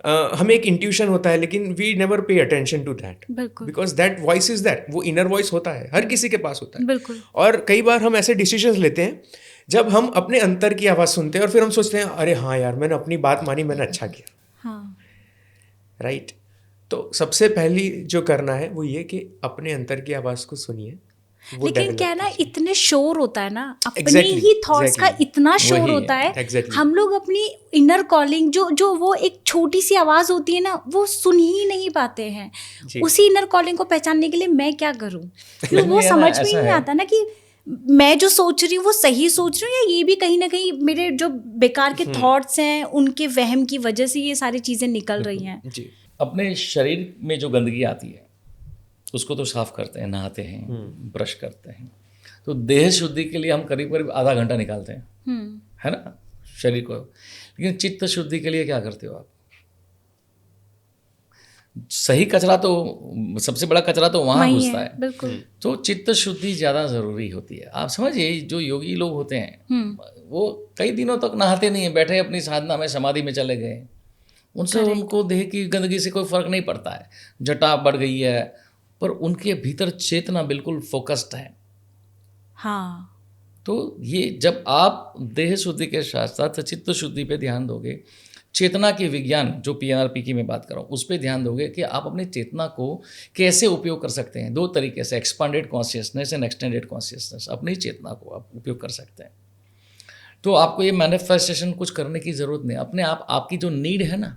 हमें एक इंट्यूशन होता है, लेकिन we never pay attention to that, बिल्कुल because that voice is that, वो इनर वॉइस होता है, हर किसी के पास होता है। बिल्कुल और कई बार हम ऐसे डिसीजंस लेते हैं जब हम अपने अंतर की आवाज़ सुनते हैं और फिर हम सोचते हैं अरे हाँ यार, मैंने अपनी बात मानी, मैंने अच्छा किया, हाँ राइट। तो सबसे पहली जो करना है वो ये कि अपने अंतर की आवाज़ को सुनिए। वो लेकिन develop क्या है ना, कीजिए। इतने शोर होता है ना, अपने Exactly, ही थॉट्स का exactly. इतना शोर वही, होता है, exactly. हम लोग अपनी इनर कॉलिंग जो वो एक छोटी सी आवाज होती है ना, वो सुन ही नहीं पाते हैं। जी। उसी इनर कॉलिंग को पहचानने के लिए मैं क्या करूं, क्यों लेकिन वो ये ना, समझ में ही ऐसा नहीं है। आता ना कि मैं जो सोच रही हूँ वो सही सोच रही हूँ, या ये भी कहीं ना कहीं मेरे जो बेकार के थॉट्स हैं उनके वहम की वजह से ये सारी चीजें निकल रही हैं। जी। अपने शरीर में जो गंदगी आती है उसको तो साफ करते हैं, नहाते हैं, ब्रश करते हैं, तो देह शुद्धि के लिए हम करीब करीब आधा घंटा निकालते हैं, है ना, शरीर को। लेकिन चित्त शुद्धि के लिए क्या करते हो आप? सही कचरा तो, सबसे बड़ा कचरा तो वहाँ वही घुसता है। बिल्कुल तो चित्त शुद्धि ज़्यादा ज़रूरी होती है। आप समझिए, जो योगी लोग होते हैं वो कई दिनों तक नहाते नहीं हैं, बैठे अपनी साधना में, समाधि में चले गए, उनसे उनको देह की गंदगी से कोई फर्क नहीं पड़ता है। जटा बढ़ गई है पर उनके भीतर चेतना बिल्कुल फोकस्ड है। हाँ तो ये जब आप देह शुद्धि के साथ साथ चित्त शुद्धि पे ध्यान दोगे, चेतना के विज्ञान जो PNRP की मैं बात कर रहा हूँ उस पर ध्यान दोगे कि आप अपनी चेतना को कैसे उपयोग कर सकते हैं। 2 तरीके से, expanded consciousness and extended consciousness. अपनी चेतना को आप उपयोग कर सकते हैं। तो आपको ये मैनिफेस्टेशन कुछ करने की ज़रूरत नहीं। अपने आप, आपकी जो नीड है ना,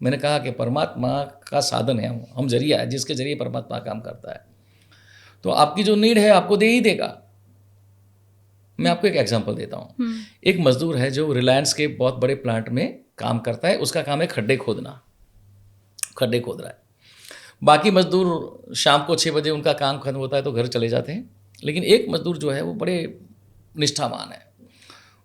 मैंने कहा कि परमात्मा का साधन है हम जरिया है जिसके जरिए परमात्मा काम करता है। तो आपकी जो नीड है आपको दे ही देगा। मैं आपको एक एग्जांपल देता हूँ। एक मजदूर है जो रिलायंस के बहुत बड़े प्लांट में काम करता है, उसका काम है खड्डे खोदना, खड्डे खोद रहा है। बाकी मजदूर शाम को 6 बजे उनका काम खत्म होता है तो घर चले जाते हैं। लेकिन एक मजदूर जो है वो बड़े निष्ठावान है।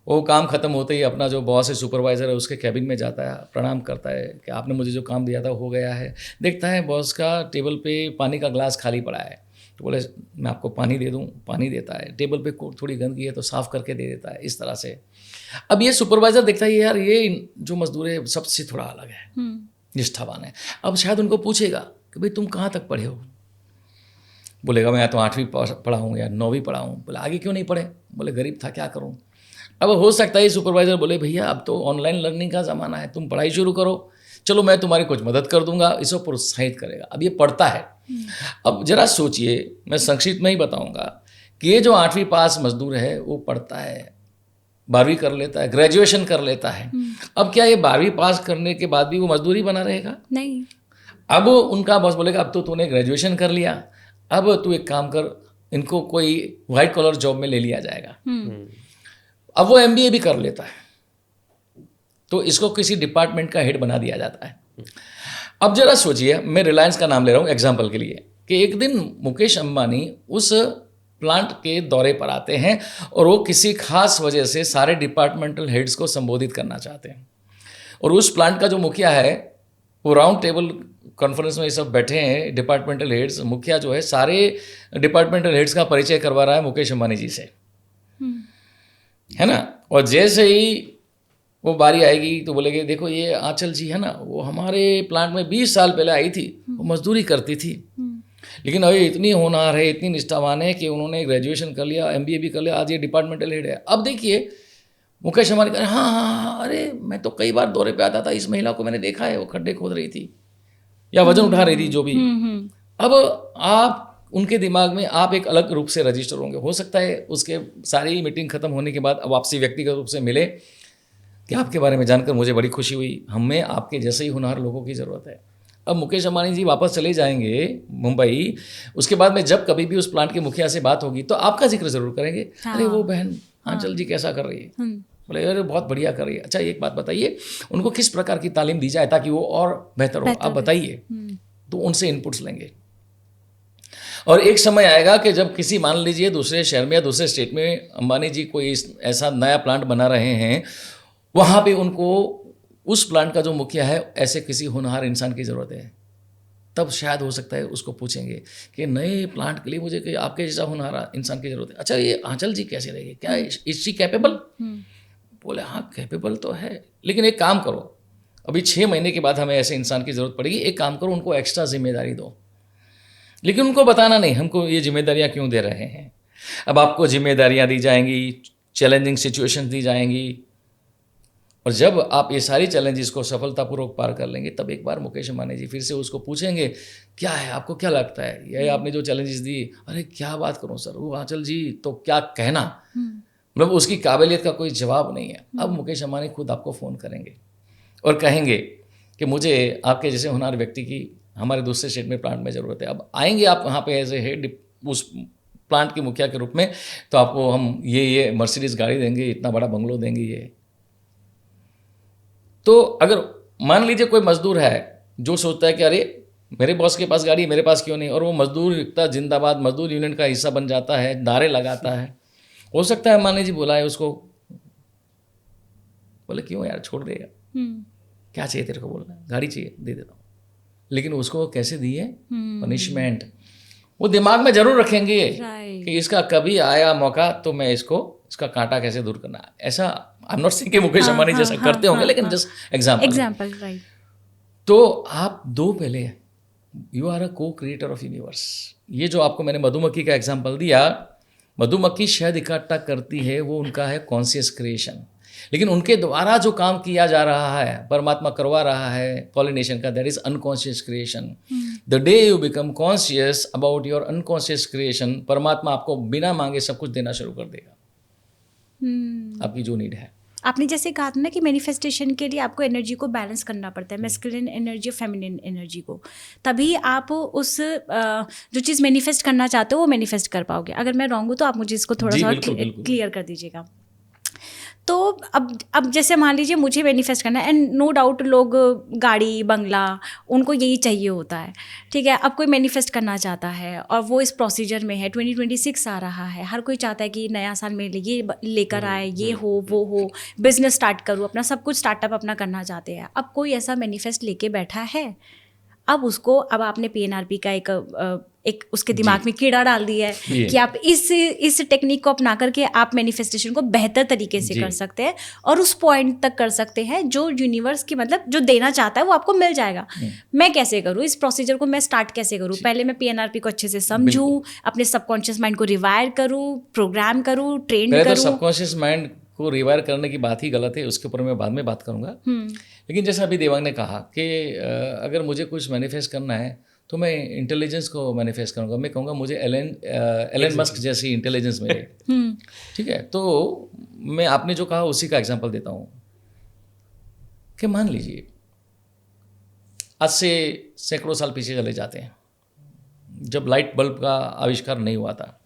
वो काम खत्म होते ही अपना जो बॉस है, सुपरवाइज़र है, उसके कैबिन में जाता है, प्रणाम करता है कि आपने मुझे जो काम दिया था हो गया है। देखता है बॉस का टेबल पे पानी का ग्लास खाली पड़ा है, तो बोले मैं आपको पानी दे दूं, पानी देता है। टेबल पे थोड़ी गंदगी है तो साफ़ करके दे देता है, इस तरह से। अब ये सुपरवाइज़र देखता है यार ये जो मजदूर है सबसे थोड़ा अलग है, निष्ठावान है। अब शायद उनको पूछेगा कि भाई तुम कहाँ तक पढ़े हो? बोलेगा मैं तो 8वीं पढ़ा हूँ या 9वीं पढ़ा हूँ। बोले आगे क्यों नहीं पढ़े? बोले गरीब था, क्या करूँ। अब हो सकता है सुपरवाइज़र बोले भैया अब तो ऑनलाइन लर्निंग का ज़माना है, तुम पढ़ाई शुरू करो, चलो मैं तुम्हारी कुछ मदद कर दूंगा, इसको प्रोत्साहित करेगा। अब ये पढ़ता है। अब जरा सोचिए, मैं संक्षिप्त में ही बताऊंगा कि ये जो 8वीं पास मजदूर है वो पढ़ता है, 12वीं कर लेता है, ग्रेजुएशन कर लेता है। अब क्या ये 12वीं पास करने के बाद भी वो मजदूरी बना रहेगा? नहीं। अब उनका बॉस बोलेगा अब तो तूने ग्रेजुएशन कर लिया, अब तू एक काम कर, इनको कोई वाइट कॉलर जॉब में ले लिया जाएगा। अब वो MBA भी कर लेता है तो इसको किसी डिपार्टमेंट का हेड बना दिया जाता है। अब जरा सोचिए, मैं रिलायंस का नाम ले रहा हूँ एग्जाम्पल के लिए, कि एक दिन मुकेश अंबानी उस प्लांट के दौरे पर आते हैं और वो किसी खास वजह से सारे डिपार्टमेंटल हेड्स को संबोधित करना चाहते हैं। और उस प्लांट का जो मुखिया है वो राउंड टेबल कॉन्फ्रेंस में ये सब बैठे हैं डिपार्टमेंटल हेड्स। मुखिया जो है सारे डिपार्टमेंटल हेड्स का परिचय करवा रहा है मुकेश अंबानी जी से, है ना। और जैसे ही वो बारी आएगी तो बोलेंगे देखो ये आंचल जी है ना, वो हमारे प्लांट में 20 साल पहले आई थी, वो मजदूरी करती थी, लेकिन अभी इतनी होनहार है, इतनी निष्ठावान है कि उन्होंने ग्रेजुएशन कर लिया, MBA भी कर लिया, आज ये डिपार्टमेंटल हेड है। अब देखिए मुकेश अंबानी कह रहे हाँ हाँ हाँ, अरे मैं तो कई बार दौरे पे आता था, इस महिला को मैंने देखा है, वो खड्डे खोद रही थी या वजन उठा रही थी, जो भी। अब आप उनके दिमाग में आप एक अलग रूप से रजिस्टर होंगे। हो सकता है उसके सारी मीटिंग खत्म होने के बाद अब आपसे व्यक्तिगत रूप से मिले कि आपके बारे में जानकर मुझे बड़ी खुशी हुई, हमें आपके जैसे ही होनहार लोगों की ज़रूरत है। अब मुकेश अंबानी जी वापस चले जाएंगे मुंबई, उसके बाद में जब कभी भी उस प्लांट के मुखिया से बात होगी तो आपका जिक्र जरूर करेंगे। हाँ। अरे वो बहन आंचल जी कैसा कर रही है? बोले अरे बहुत बढ़िया कर रही है। अच्छा एक बात बताइए, उनको किस प्रकार की तालीम दी जाए ताकि वो और बेहतर हो, आप बताइए। तो उनसे इनपुट्स लेंगे और एक समय आएगा कि जब किसी, मान लीजिए दूसरे शहर में या दूसरे स्टेट में अंबानी जी कोई ऐसा नया प्लांट बना रहे हैं, वहाँ पे उनको उस प्लांट का जो मुखिया है ऐसे किसी होनहार इंसान की ज़रूरत है। तब शायद हो सकता है उसको पूछेंगे कि नए प्लांट के लिए मुझे कि आपके जैसा होनहार इंसान की ज़रूरत है। अच्छा ये आंचल जी कैसे रहेगी, क्या इज शी कैपेबल? बोले हाँ कैपेबल तो है, लेकिन एक काम करो, अभी 6 महीने के बाद हमें ऐसे इंसान की ज़रूरत पड़ेगी, एक काम करो, उनको एक्स्ट्रा जिम्मेदारी दो। लेकिन उनको बताना नहीं हमको ये जिम्मेदारियाँ क्यों दे रहे हैं। अब आपको जिम्मेदारियाँ दी जाएंगी, चैलेंजिंग सिचुएशन दी जाएंगी, और जब आप ये सारी चैलेंजेस को सफलतापूर्वक पार कर लेंगे, तब एक बार मुकेश अंबानी जी फिर से उसको पूछेंगे, क्या है, आपको क्या लगता है, ये आपने जो चैलेंजेस दी, अरे क्या बात करूं सर, वो आंचल जी तो क्या कहना, मतलब उसकी काबिलियत का कोई जवाब नहीं है। अब मुकेश अंबानी खुद आपको फ़ोन करेंगे और कहेंगे कि मुझे आपके जैसे होनहार व्यक्ति की हमारे दूसरे स्टेट में प्लांट में ज़रूरत है। अब आएंगे आप वहाँ पे एज ए हेड उस प्लांट के मुखिया के रूप में, तो आपको हम ये मर्सिडीज़ गाड़ी देंगे, इतना बड़ा बंगलो देंगे। ये तो अगर मान लीजिए कोई मजदूर है जो सोचता है कि अरे मेरे बॉस के पास गाड़ी मेरे पास क्यों नहीं, और वो मजदूर इतना जिंदाबाद मजदूर यूनियन का हिस्सा बन जाता है, नारे लगाता है, हो सकता है अंबानी जी बुलाए उसको, बोले क्यों यार छोड़ देगा, क्या चाहिए तेरे को, बोलना गाड़ी चाहिए दे देता हूँ। लेकिन उसको कैसे दी है, पनिशमेंट, वो दिमाग में जरूर रखेंगे कि इसका कभी आया मौका तो मैं इसका कांटा कैसे दूर करना है। ऐसा आई एम नॉट सेइंग कि मुकेश अंबानी जैसा करते होंगे, लेकिन जस्ट एग्जाम्पल, राइट। तो आप दो पहले, यू आर अ को क्रिएटर ऑफ यूनिवर्स। ये जो आपको मैंने मधुमक्खी का एग्जाम्पल दिया, मधुमक्खी शहद इकट्ठा करती है, वो उनका है कॉन्शियस क्रिएशन, लेकिन उनके द्वारा जो काम किया जा रहा है, परमात्मा करवा रहा है पॉलिनेशन का, that is unconscious creation. The day you become conscious about your unconscious creation, परमात्मा आपको बिना मांगे सब कुछ देना शुरू कर देगा, आपकी जो नीड है। आपने जैसे कहा था ना कि मैनिफेस्टेशन के लिए आपको एनर्जी को बैलेंस करना पड़ता है, मैस्कुलिन एनर्जी और फेमिनिन एनर्जी को, तभी आप उस जो चीज़ मैनिफेस्ट करना चाहते हो वो मैनिफेस्ट कर पाओगे। अगर मैं रॉन्ग हूँ तो आप मुझे इसको थोड़ा सा क्लियर कर दीजिएगा। तो अब जैसे मान लीजिए मुझे मैनिफेस्ट करना है, एंड नो डाउट लोग गाड़ी बंगला उनको यही चाहिए होता है, ठीक है। अब कोई मैनिफेस्ट करना चाहता है और वो इस प्रोसीजर में है, 2026 आ रहा है, हर कोई चाहता है कि नया साल मेरे लिए ये लेकर आए, ये हो वो हो, बिजनेस स्टार्ट करूँ, अपना सब कुछ स्टार्टअप अपना करना चाहते हैं। अब कोई ऐसा मैनिफेस्ट लेके बैठा है, अब उसको, अब आपने PNRP का एक उसके दिमाग में कीड़ा डाल दिया है कि आप इस टेक्निक को अपना करके आप मैनिफेस्टेशन को बेहतर तरीके से कर सकते हैं और उस पॉइंट तक कर सकते हैं जो यूनिवर्स की मतलब जो देना चाहता है वो आपको मिल जाएगा। मैं कैसे करूँ इस प्रोसीजर को, मैं स्टार्ट कैसे करूँ? पहले मैं PNRP को अच्छे से समझूँ, अपने सबकॉन्शियस माइंड को रिवायर करूँ, प्रोग्राम करूँ, ट्रेन करूँ। सबकॉन्शियस माइंड को रिवायर करने की बात ही गलत है, उसके ऊपर मैं बाद में बात करूँगा। लेकिन जैसा अभी देवांग ने कहा कि अगर मुझे कुछ मैनिफेस्ट करना है तो मैं इंटेलिजेंस को मैनिफेस्ट करूँगा। मैं कहूँगा मुझे एलन मस्क जैसी इंटेलिजेंस मिले, ठीक है। तो मैं आपने जो कहा उसी का एग्जांपल देता हूँ कि मान लीजिए आज से सैकड़ों साल पीछे चले जाते हैं, जब लाइट बल्ब का आविष्कार नहीं हुआ था,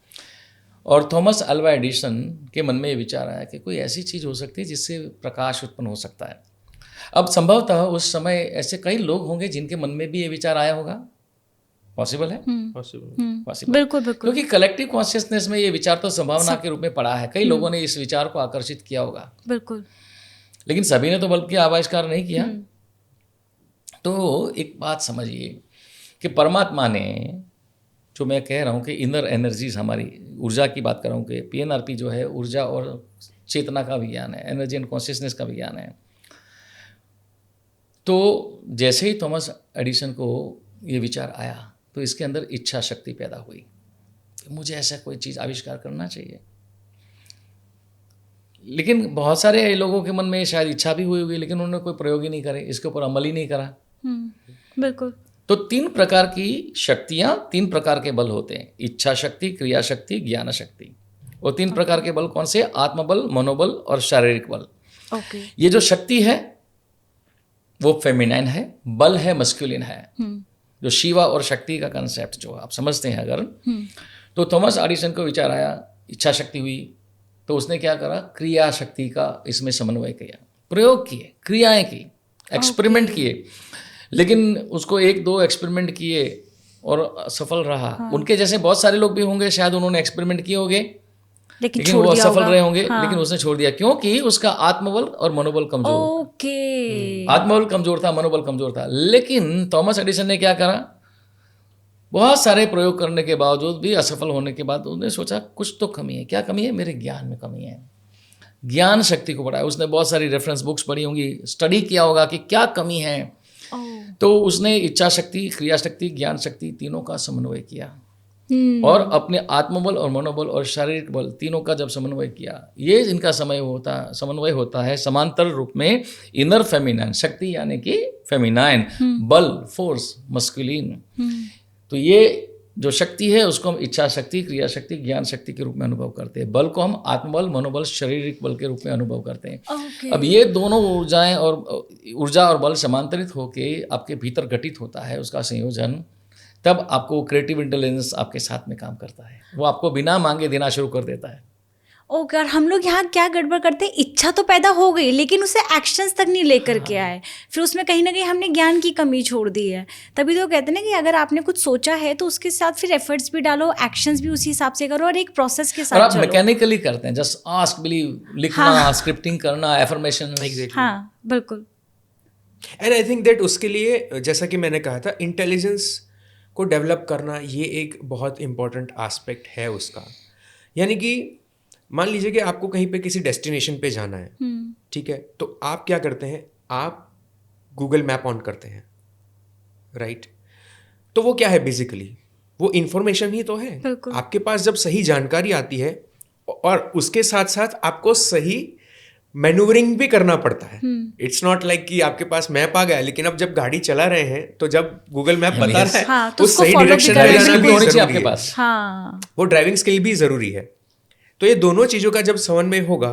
और थॉमस अल्वा एडिसन के मन में ये विचार आया कि कोई ऐसी चीज़ हो सकती है जिससे प्रकाश उत्पन्न हो सकता है। अब संभवतः उस समय ऐसे कई लोग होंगे जिनके मन में भी ये विचार आया होगा। पॉसिबल है? पॉसिबल, बिल्कुल बिल्कुल, क्योंकि कलेक्टिव कॉन्शियसनेस में ये विचार तो संभावना के रूप में पड़ा है, कई लोगों ने इस विचार को आकर्षित किया होगा। बिल्कुल, लेकिन सभी ने तो बल्ब का आविष्कार नहीं किया। तो एक बात समझिए कि परमात्मा ने, जो मैं कह रहा हूँ कि इनर एनर्जीज, हमारी ऊर्जा की बात कर रहा हूँ कि PNRP जो है ऊर्जा और चेतना का विज्ञान है, एनर्जी एंड कॉन्शियसनेस का विज्ञान है। तो जैसे ही थॉमस एडिसन को ये विचार आया तो इसके अंदर इच्छा शक्ति पैदा हुई कि मुझे ऐसा कोई चीज़ आविष्कार करना चाहिए। लेकिन बहुत सारे लोगों के मन में शायद इच्छा भी हुई होगी, लेकिन उन्होंने कोई प्रयोग ही नहीं करे, इसके ऊपर अमल ही नहीं करा। बिल्कुल। तो 3 प्रकार की शक्तियाँ, 3 प्रकार के बल होते हैं, इच्छा शक्ति, क्रिया शक्ति, ज्ञान शक्ति। और 3 प्रकार के बल कौन से? आत्मबल, मनोबल और शारीरिक बल। ये जो शक्ति है वो फेमिनाइन है, बल है मस्कुलिन है। जो शिवा और शक्ति का कंसेप्ट जो आप समझते हैं अगर, तो थॉमस एडिसन को विचार आया, इच्छा शक्ति हुई, तो उसने क्या करा, क्रिया शक्ति का इसमें समन्वय किया, प्रयोग किए, क्रियाएं की, एक्सपेरिमेंट किए। लेकिन उसको 1-2 एक्सपेरिमेंट किए और सफल रहा। उनके जैसे बहुत सारे लोग भी होंगे, शायद उन्होंने एक्सपेरिमेंट किए होंगे लेकिन वो असफल रहे होंगे। लेकिन उसने छोड़ दिया क्योंकि उसका आत्मबल और मनोबल कमजोर। आत्मबल कमजोर था, मनोबल कमजोर था। लेकिन थॉमस एडिसन ने क्या करा, बहुत सारे प्रयोग करने के बावजूद भी असफल होने के बाद उसने सोचा कुछ तो कमी है। क्या कमी है? मेरे ज्ञान में कमी है। ज्ञान शक्ति को बढ़ाया। उसने बहुत सारी रेफरेंस बुक्स पढ़ी होंगी, स्टडी किया होगा कि क्या कमी है, तो उसने इच्छा शक्ति, क्रिया शक्ति, ज्ञान शक्ति तीनों का समन्वय किया और अपने आत्मबल और मनोबल और शारीरिक बल तीनों का जब समन्वय किया, ये इनका समन्वय होता है समांतर रूप में इनर फेमिनाइन शक्ति यानी कि फेमिनाइन, बल फोर्स मस्कुलिन। तो ये जो शक्ति है उसको हम इच्छा शक्ति, क्रिया शक्ति, ज्ञान शक्ति के रूप में अनुभव करते हैं। बल को हम आत्मबल, मनोबल, शारीरिक बल के रूप में अनुभव करते हैं। अब ये दोनों ऊर्जा और बल समांतरित होके आपके भीतर घटित होता है, उसका संयोजन, तब आपको क्रिएटिव इंटेलिजेंस आपके साथ में काम करता है, वो आपको बिना मांगे देना शुरू कर देता है। ओके, और हम लोग यहाँ क्या गड़बड़ करते हैं, इच्छा तो पैदा हो गई लेकिन उसे एक्शंस तक नहीं लेकर के आए, फिर उसमें कहीं ना कहीं हमने ज्ञान की कमी छोड़ दी है। तभी तो कहते हैं ना कि अगर आपने कुछ सोचा है तो उसके साथ फिर एफर्ट्स भी डालो, एक्शंस भी उसी हिसाब से करो और एक प्रोसेस के साथ और आप चलो। मैकेनिकली करते हैं, जस्ट आस्क बिलीव, लिखना, स्क्रिप्टिंग करना, एफर्मेशन। हाँ बिल्कुल। एंड आई थिंक दैट उसके लिए, जैसा कि मैंने कहा था, इंटेलिजेंस को डेवलप करना ये एक बहुत इम्पॉर्टेंट एस्पेक्ट है उसका। यानी कि मान लीजिए कि आपको कहीं पे किसी डेस्टिनेशन पे जाना है, ठीक है, तो आप क्या करते हैं, आप गूगल मैप ऑन करते हैं, राइट? तो वो क्या है बेसिकली, वो इंफॉर्मेशन ही तो है। आपके पास जब सही जानकारी आती है और उसके साथ साथ आपको सही मैन्यूवरिंग भी करना पड़ता है। इट्स नॉट लाइक कि आपके पास मैप आ गया, लेकिन अब जब गाड़ी चला रहे हैं तो जब गूगल मैप बता रहा है, हाँ, तो सही डायरेक्शन में जाना भी जरूरी है। हाँ, वो ड्राइविंग स्किल भी जरूरी है। तो ये दोनों चीजों का जब समन्वय होगा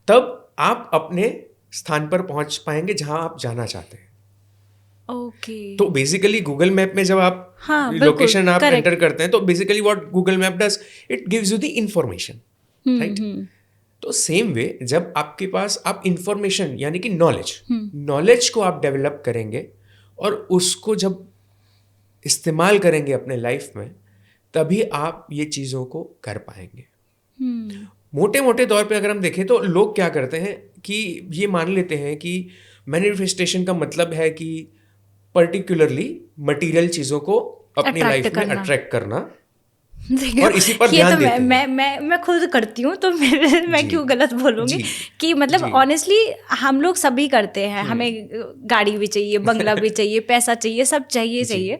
तब आप अपने स्थान पर पहुंच पाएंगे जहां आप जाना चाहते हैं। ओके। तो बेसिकली गूगल मैप में जब आप लोकेशन आप एंटर करते हैं तो basically what Google map does, it gives you the information, right? तो सेम वे जब आपके पास आप इंफॉर्मेशन यानी कि नॉलेज को आप डेवलप करेंगे और उसको जब इस्तेमाल करेंगे अपने लाइफ में, तभी आप ये चीज़ों को कर पाएंगे। मोटे मोटे तौर पे अगर हम देखें तो लोग क्या करते हैं कि ये मान लेते हैं कि मैनिफेस्टेशन का मतलब है कि पर्टिकुलरली मटेरियल चीज़ों को अपनी लाइफ में अट्रैक्ट करना और इसी पर ध्यान देते हैं। मैं खुद करती हूँ तो मैं क्यों गलत बोलूँगी कि मतलब ऑनेस्टली हम लोग सभी करते हैं। हमें गाड़ी भी चाहिए, बंगला भी चाहिए, पैसा चाहिए, सब चाहिए,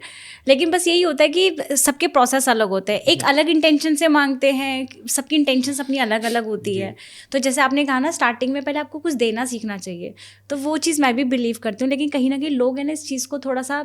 लेकिन बस यही होता है कि सबके प्रोसेस अलग होते हैं। एक अलग इंटेंशन से मांगते हैं, सबकी इंटेंशंस अपनी अलग अलग होती है। तो जैसे आपने कहा ना स्टार्टिंग में पहले आपको कुछ देना सीखना चाहिए, तो वो चीज़ मैं भी बिलीव करती हूँ। लेकिन कहीं ना कहीं लोग है ना इस चीज़ को थोड़ा सा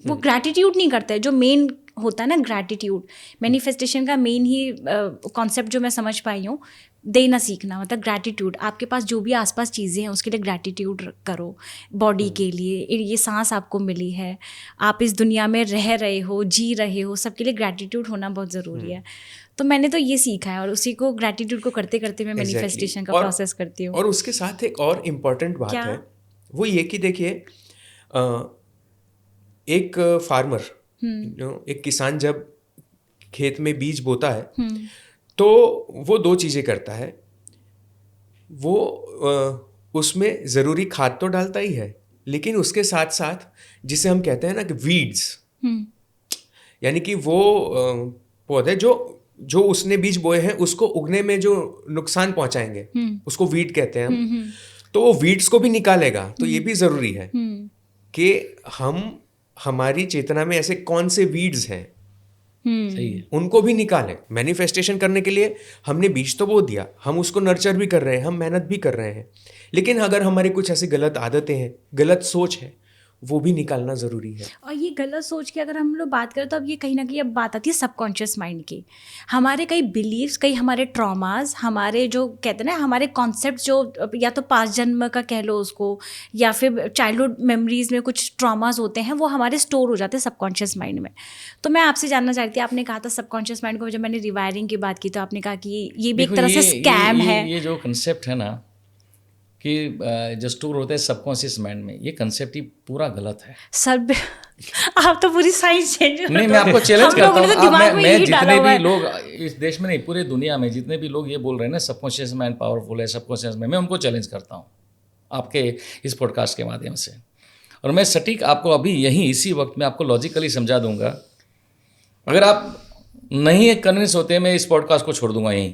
वो ग्रैटिट्यूड नहीं करते, जो मेन होता है ना ग्रैटिट्यूड, मैनिफेस्टेशन का मेन ही कॉन्सेप्ट जो मैं समझ पाई हूँ, देना सीखना मतलब ग्रैटिट्यूड। आपके पास जो भी आसपास चीज़ें हैं उसके लिए ग्रैटिट्यूड करो। बॉडी के लिए, ये सांस आपको मिली है, आप इस दुनिया में रह रहे हो, जी रहे हो, सबके लिए ग्रैटिट्यूड होना बहुत ज़रूरी है। तो मैंने तो ये सीखा है और उसी को ग्रैटिट्यूड को करते करते मैं मैनिफेस्टेशन का प्रोसेस करती हूँ। और उसके साथ एक और इम्पॉर्टेंट बात है, वो ये कि देखिए एक फार्मर, एक किसान जब खेत में बीज बोता है तो वो दो चीज़ें करता है। वो उसमें ज़रूरी खाद तो डालता ही है, लेकिन उसके साथ साथ जिसे हम कहते हैं ना कि वीड्स, यानी कि वो पौधे जो उसने बीज बोए हैं उसको उगने में जो नुकसान पहुंचाएंगे उसको वीड कहते हैं हम, तो वो वीड्स को भी निकालेगा। तो ये भी ज़रूरी है कि हमारी चेतना में ऐसे कौन से वीड्स हैं, सही है, उनको भी निकालें। मैनिफेस्टेशन करने के लिए हमने बीज तो बो दिया, हम उसको नर्चर भी कर रहे हैं, हम मेहनत भी कर रहे हैं, लेकिन अगर हमारी कुछ ऐसी गलत आदतें हैं, गलत सोच है, वो भी निकालना ज़रूरी है। और ये गलत सोच की अगर हम लोग बात करें तो अब ये कहीं ना कहीं अब बात आती है सबकॉन्शियस माइंड की। हमारे कई बिलीव्स, कई हमारे ट्रॉमास, हमारे जो कहते हैं ना हमारे कॉन्सेप्ट जो या तो पास्ट जन्म का कह लो उसको, या फिर चाइल्डहुड मेमोरीज में कुछ ट्रॉमास होते हैं, वो हमारे स्टोर हो जाते हैं सबकॉन्शियस माइंड में। तो मैं आपसे जानना चाहती थी, आपने कहा था सबकॉन्शियस माइंड को, जब मैंने रिवायरिंग की बात की तो आपने कहा कि ये भी एक तरह से स्कैम है। ये जो कंसेप्ट है ना कि जो स्टोर होता है सबकॉन्शियस माइंड में, ये कंसेप्ट ही पूरा गलत है सर। आप तो पूरी साइंस चेंज नहीं, मैं आपको चैलेंज करता हूँ। मैं जितने भी लोग इस देश में नहीं, पूरे दुनिया में जितने भी लोग ये बोल रहे हैं ना सबकॉन्शियस माइंड पावरफुल है, सबकॉन्शियस माइंड, मैं उनको चैलेंज करता हूँ आपके इस पॉडकास्ट के माध्यम से। और मैं सटीक आपको अभी यहीं इसी वक्त में आपको लॉजिकली समझा दूंगा। अगर आप नहीं कन्विंस होते, मैं इस पॉडकास्ट को छोड़ दूंगा यहीं।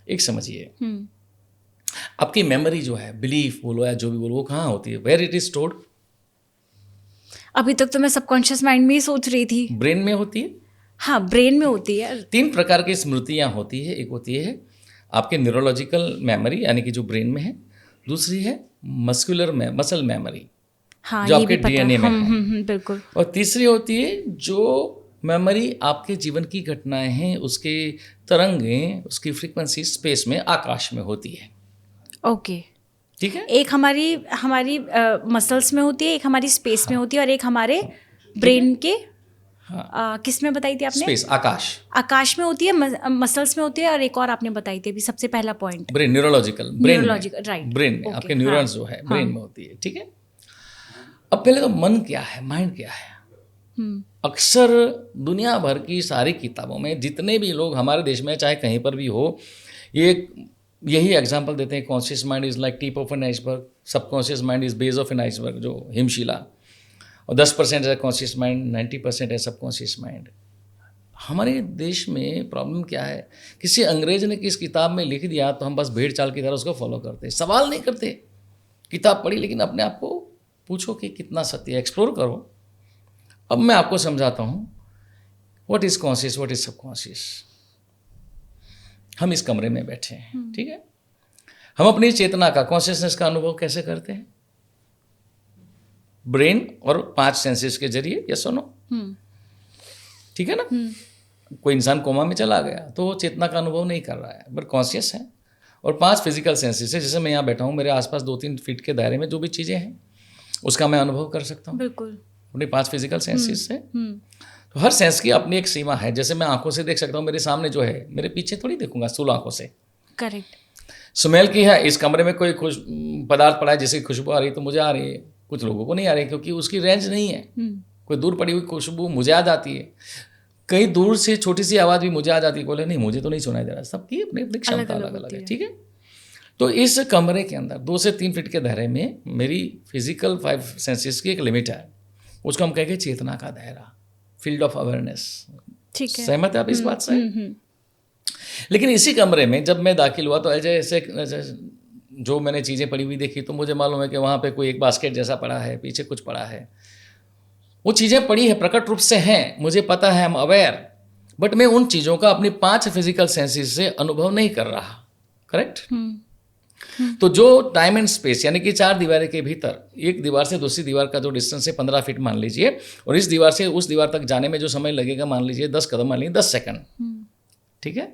एक समझिए, आपकी मेमोरी जो है, बिलीफ बोलो या जो भी बोलो, वो कहाँ होती है? Where it is stored? अभी तक तो मैं सबकॉन्शियस माइंड में ही सोच रही थी। ब्रेन में होती है। हाँ, ब्रेन में होती है। 3 प्रकार की स्मृतियाँ होती है। एक होती है आपके न्यूरोलॉजिकल मेमोरी, यानी कि जो ब्रेन में है। दूसरी है मसल मेमोरी, हाँ, जो ये आपके भी पता है। DNA में है। बिल्कुल। और तीसरी होती है जो मेमोरी आपके जीवन की घटनाएं हैं, उसके तरंगें, उसकी फ्रीक्वेंसी स्पेस में, आकाश में होती है। ओके। ठीक है। एक हमारी मसल्स में होती है, एक हमारी स्पेस में होती है, और एक हमारे ब्रेन के किस में बताई थी आपने? स्पेस, आकाश में होती है, मसल्स में होती है, और एक और आपने बताई थी अभी सबसे पहला point, brain, neurological, right, brain में, ओके, आपके न्यूरॉन्स जो है ब्रेन में होती है। ठीक है। अब पहले तो मन क्या है, माइंड क्या है? अक्सर दुनिया भर की सारी किताबों में जितने भी लोग हमारे देश में चाहे कहीं पर भी हो, यही एग्जांपल देते हैं, conscious mind is like tip of an iceberg, subconscious mind is base of an iceberg, जो हिमशिला, और 10% है कॉन्शियस माइंड, 90% है सबकॉन्शियस माइंड। हमारे देश में प्रॉब्लम क्या है? किसी अंग्रेज ने किस किताब में लिख दिया तो हम बस भेड़ चाल की तरह उसको फॉलो करते, सवाल नहीं करते। किताब पढ़ी लेकिन अपने आप को पूछो कि कितना सत्य है, एक्सप्लोर करो। अब मैं आपको समझाता हूँ what is conscious, what is subconscious. हम इस कमरे में बैठे हैं, ठीक है। हम अपनी चेतना का, कॉन्शियसनेस का अनुभव कैसे करते हैं? ब्रेन और 5 सेंसेस के जरिए, यस और नो, ठीक है ना। कोई इंसान कोमा में चला गया तो वो चेतना का अनुभव नहीं कर रहा है, बट कॉन्शियस है। और 5 फिजिकल सेंसेस है, जैसे मैं यहाँ बैठा हूँ, मेरे आसपास 2-3 फीट के दायरे में जो भी चीज़ें हैं उसका मैं अनुभव कर सकता हूँ, बिल्कुल, अपने 5 फिजिकल सेंसेस से। तो हर सेंस की अपनी एक सीमा है। जैसे मैं आंखों से देख सकता हूँ, मेरे सामने जो है, मेरे पीछे थोड़ी देखूंगा स्थूल आंखों से। करेक्ट। स्मेल की है, इस कमरे में कोई पदार्थ पड़ा है जिसकी खुशबू आ रही है तो मुझे आ रही है, कुछ लोगों को नहीं आ रही, क्योंकि उसकी रेंज नहीं है। कोई दूर पड़ी हुई खुशबू मुझे आ जाती है, कहीं दूर से छोटी सी आवाज़ भी मुझे आ जाती है, बोले नहीं मुझे तो नहीं सुनाई दे रहा। सबकी अपनी अपनी क्षमता अलग अलग है, ठीक है। तो इस कमरे के अंदर 2 से 3 फीट के दायरे में मेरी फिजिकल 5 सेंसेस की एक लिमिट है, उसको हम कहेंगे चेतना का दायरा, फील्ड ऑफ अवेयरनेस। ठीक है, सहमत है आप इस बात से? लेकिन इसी कमरे में जब मैं दाखिल हुआ तो ऐसे जो मैंने चीज़ें पड़ी हुई देखी तो मुझे मालूम है कि वहाँ पे कोई एक बास्केट जैसा पड़ा है, पीछे कुछ पड़ा है। वो चीज़ें पड़ी है, प्रकट रूप से हैं, मुझे पता है, हम अवेयर, बट मैं उन चीज़ों का अपनी 5 फिजिकल सेंसेस से अनुभव नहीं कर रहा। करेक्ट। तो जो टाइम एंड स्पेस, यानी कि 4 दीवारें के भीतर, एक दीवार से दूसरी दीवार का जो डिस्टेंस है 15 फीट मान लीजिए, और इस दीवार से उस दीवार तक जाने में जो समय लगेगा मान लीजिए 10 कदम, मान लीजिए 10 सेकंड, ठीक है।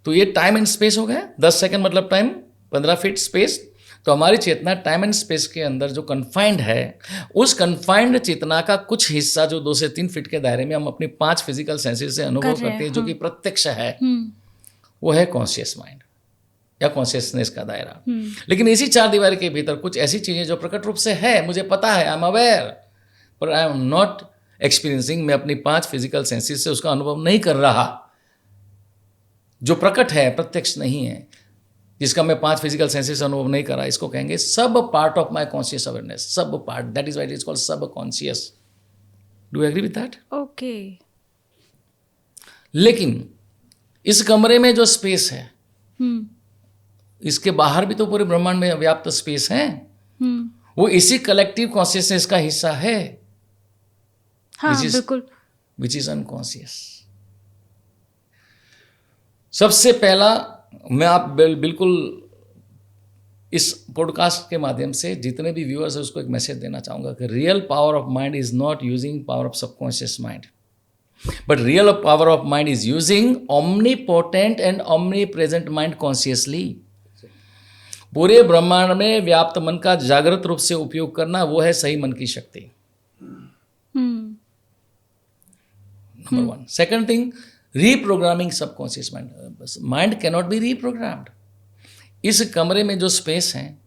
तो ये टाइम एंड स्पेस हो गया। 10 सेकंड मतलब टाइम, 15 फीट स्पेस। तो हमारी चेतना टाइम एंड स्पेस के अंदर जो कन्फाइंड है, उस कन्फाइंड चेतना का कुछ हिस्सा जो 2 से 3 फीट के दायरे में हम अपनी 5 फिजिकल सेंसेस से अनुभव करते हैं, जो कि प्रत्यक्ष है, वो है कॉन्शियस माइंड या कॉन्शियसनेस का दायरा। लेकिन इसी 4 दीवार के भीतर कुछ ऐसी चीज़ें जो प्रकट रूप से है, मुझे पता है, आई एम अवेयर, पर आई एम नॉट एक्सपीरियंसिंग। मैं अपनी 5 फिजिकल सेंसेस से उसका अनुभव नहीं कर रहा। जो प्रकट है, प्रत्यक्ष नहीं है, जिसका मैं 5 फिजिकल सेंसेस अनुभव नहीं कर रहा, इसको कहेंगे sub part of my conscious awareness. Sub part, that is why it is called subconscious. Do you agree with that? Okay. लेकिन इस कमरे में जो स्पेस है, इसके बाहर भी तो पूरे ब्रह्मांड में व्याप्त स्पेस है, वो इसी कलेक्टिव कॉन्शियसनेस का हिस्सा है, हाँ, बिल्कुल, विच इज अनकॉन्शियस। सबसे पहला मैं आप बिल्कुल इस पॉडकास्ट के माध्यम से जितने भी व्यूअर्स हैं उसको एक मैसेज देना चाहूँगा कि real power of mind is not using power of subconscious mind, but real power of mind is using omnipotent and omnipresent mind consciously. पूरे ब्रह्मांड में व्याप्त मन का जागृत रूप से उपयोग करना, वो है सही मन की शक्ति। Number 1। Second thing, reprogramming subconscious mind. Mind cannot be reprogrammed. इस कमरे में जो स्पेस है,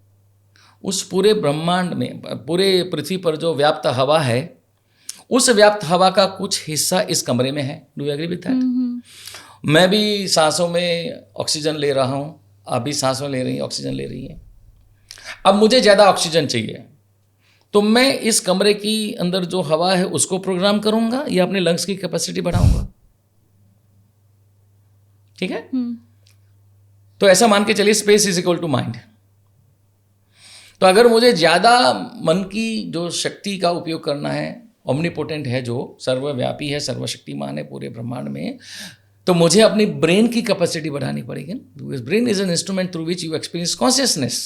उस पूरे ब्रह्मांड में, पूरे पृथ्वी पर जो व्याप्त हवा है, उस व्याप्त हवा का कुछ हिस्सा इस कमरे में है। Do you agree with that? मैं भी सांसों में ऑक्सीजन ले रहा हूँ, आप भी सांसों ले रही हैं, ऑक्सीजन ले रही हैं। अब मुझे ज़्यादा ऑक्सीजन चाहिए, तो मैं इस कमरे की अंदर जो हवा है उसको प्रोग्राम करूँगा या अपने लंग्स की कैपेसिटी बढ़ाऊँगा? ठीक है। तो ऐसा मान के चलिए space is equal to mind. तो अगर मुझे ज़्यादा मन की जो शक्ति का उपयोग करना है, ओमनीपोटेंट है, जो सर्वव्यापी है, सर्वशक्तिमान है पूरे ब्रह्मांड में, तो मुझे अपनी ब्रेन की कैपेसिटी बढ़ानी पड़ेगी। Brain is an instrument through which you experience consciousness.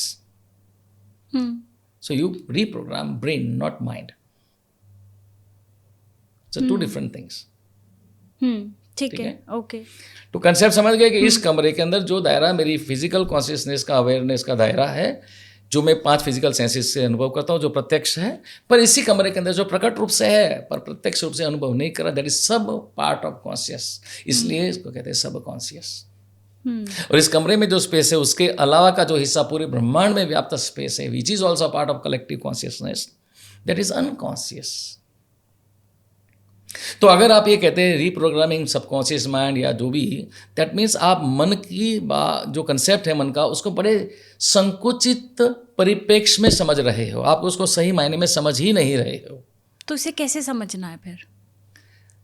So you reprogram brain, not mind. So two different things. ठीक है, ओके। तो कंसेप्ट समझ गए कि इस कमरे के अंदर जो दायरा मेरी फिजिकल कॉन्शियसनेस का, अवेयरनेस का दायरा है, जो मैं 5 फिजिकल सेंसेस से अनुभव करता हूँ, जो प्रत्यक्ष है, पर इसी कमरे के अंदर जो प्रकट रूप से है पर प्रत्यक्ष रूप से अनुभव नहीं कर रहा, दैट इज सब पार्ट ऑफ कॉन्शियस। इसलिए इसको कहते हैं सब कॉन्शियस। और इस कमरे में जो स्पेस है, उसके अलावा का जो हिस्सा पूरे ब्रह्मांड में व्याप्त स्पेस है, which is also part of collective consciousness, that is unconscious. तो अगर आप ये कहते हैं रीप्रोग्रामिंग सबकॉन्शियस माइंड या जो भी, दैट मीन्स आप मन की जो कंसेप्ट है मन का, उसको बड़े संकुचित परिप्रेक्ष्य में समझ रहे हो, आप उसको सही मायने में समझ ही नहीं रहे हो। तो इसे कैसे समझना है फिर?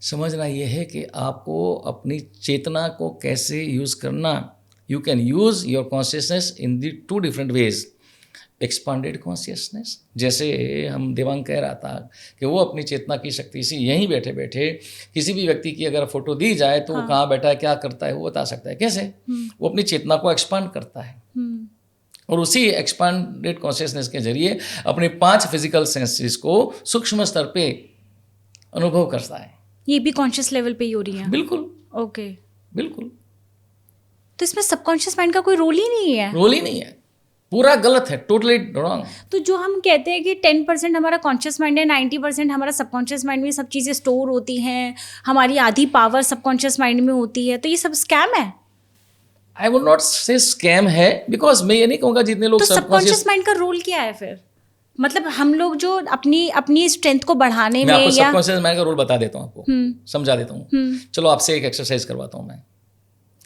समझना ये है कि आपको अपनी चेतना को कैसे यूज़ करना। You can use your consciousness in the 2 different ways. Expanded consciousness, जैसे हम देवांग कह रहा था कि वो अपनी चेतना की शक्ति से यहीं बैठे बैठे किसी भी व्यक्ति की अगर फोटो दी जाए तो वो कहाँ बैठा है, क्या करता है, वो बता सकता है। कैसे? वो अपनी चेतना को एक्सपांड करता है और उसी एक्सपांडेड कॉन्शियसनेस के जरिए अपने 5 फिजिकल सेंसेस को सूक्ष्म स्तर पे अनुभव करता है। ये भी कॉन्शियस लेवल पे ही हो रही है? बिल्कुल, ओके, बिल्कुल। तो इसमें सबकॉन्शियस माइंड का कोई रोल ही नहीं है? रोल ही नहीं है, पूरा गलत है, टोटली रॉन्ग। तो जो हम कहते हैं कि 10% हमारा कॉन्शियस माइंड है, 90% हमारा सबकॉन्शियस माइंड में सब चीज़ें स्टोर होती हैं, हमारी आधी पावर सबकॉन्शियस माइंड में होती है, तो ये सब स्कैम है? आई वुड नॉट से स्कैम है, बिकॉज मैं ये नहीं कहूँगा जितने लोग तो सबकॉन्शियस माइंड का रोल क्या है फिर? मतलब हम लोग जो अपनी स्ट्रेंथ को बढ़ाने में, मैं आपको या सबकॉन्शियस माइंड का रोल बता देता हूँ, आपको समझा देता हूँ। चलो आपसे एक एक्सरसाइज करवाता हूँ मैं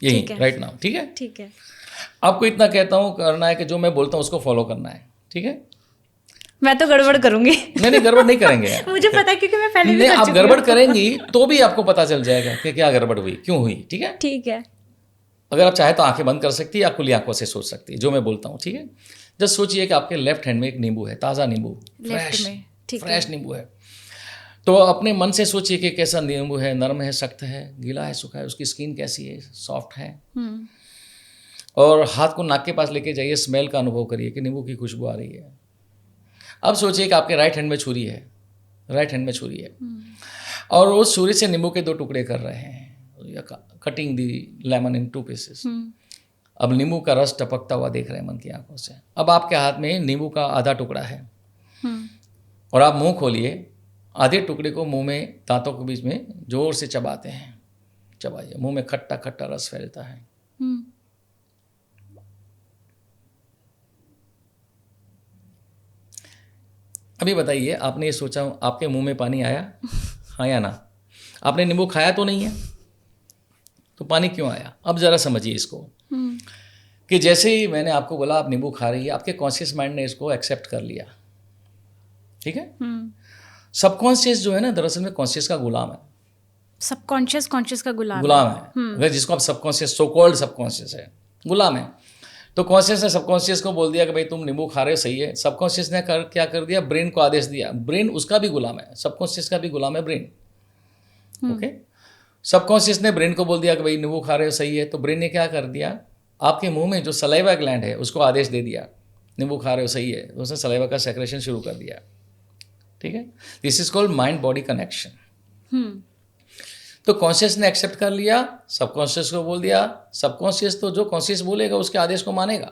यही राइट नाउ, ठीक है? ठीक है। आपको इतना कहता हूँ करना है कि जो मैं बोलता हूँ उसको फॉलो करना है, ठीक है? मैं तो गड़बड़ करूंगी। नहीं, गड़बड़ नहीं करेंगे यार। मुझे पता है क्योंकि मैं पहले भी नहीं, कर आप चुकी गड़बड़ हूँ। करेंगी तो भी आपको पता चल जाएगा कि क्या गड़बड़ हुई, क्यों हुई, ठीक है? ठीक है। अगर आप चाहे तो आंखें बंद कर सकती है या खुली आंखों से सोच सकती है जो मैं बोलता हूँ, ठीक है? जस्ट सोचिए कि आपके लेफ्ट हैंड में एक नींबू है, ताज़ा नींबू, फ्रेश नींबू है। तो अपने मन से सोचिए कि कैसा नींबू है, नरम है, सख्त है, गीला है, सूखा है, उसकी स्किन कैसी है, सॉफ्ट है। और हाथ को नाक के पास लेके जाइए, स्मेल का अनुभव करिए कि नींबू की खुशबू आ रही है। अब सोचिए कि आपके राइट हैंड में छुरी है, और उस छुरी से नींबू के 2 टुकड़े कर रहे हैं, या कटिंग दी लेमन इन 2 पीसेस। अब नींबू का रस टपकता हुआ देख रहे हैं मन की आंखों से। अब आपके हाथ में नींबू का आधा टुकड़ा है और आप मुंह खोलिए, आधे टुकड़े को मुंह में दांतों के बीच में जोर से चबाते हैं। चबाइए, मुंह में खट्टा खट्टा रस फैलता है। अभी बताइए, आपने ये सोचा आपके मुंह में पानी आया? हाँ या ना? आपने नींबू खाया तो नहीं है, तो पानी क्यों आया? अब जरा समझिए इसको कि जैसे ही मैंने आपको बोला आप नींबू खा रही है, आपके कॉन्शियस माइंड ने इसको एक्सेप्ट कर लिया, ठीक है? सबकॉन्शियस जो है ना, दरअसल में कॉन्शियस का गुलाम है। सबकॉन्शियस कॉन्शियस का गुलाम है। अगर जिसको आप सबकॉन्शियस, सो कॉल्ड सबकॉन्शियस है, गुलाम है। तो कॉन्शियस ने सबकॉन्शियस को बोल दिया कि भाई तुम नींबू खा रहे हो, सही है। सबकॉन्शियस ने क्या कर दिया? ब्रेन को आदेश दिया। ब्रेन उसका भी गुलाम है, सबकॉन्शियस का भी गुलाम है ब्रेन। ओके, सबकॉन्शियस ने ब्रेन को बोल दिया कि भाई नींबू खा रहे हो, सही है। तो ब्रेन ने क्या कर दिया? आपके मुंह में जो सलाइवा ग्लैंड है उसको आदेश दे दिया, नींबू खा रहे हो, सही है। तो उसने सलाइवा का सेक्रेशन शुरू कर दिया, ठीक है? This is called mind body connection. तो कॉन्शियस ने एक्सेप्ट कर लिया, सबकॉन्शियस को बोल दिया। सबकॉन्शियस तो जो कॉन्शियस बोलेगा उसके आदेश को मानेगा।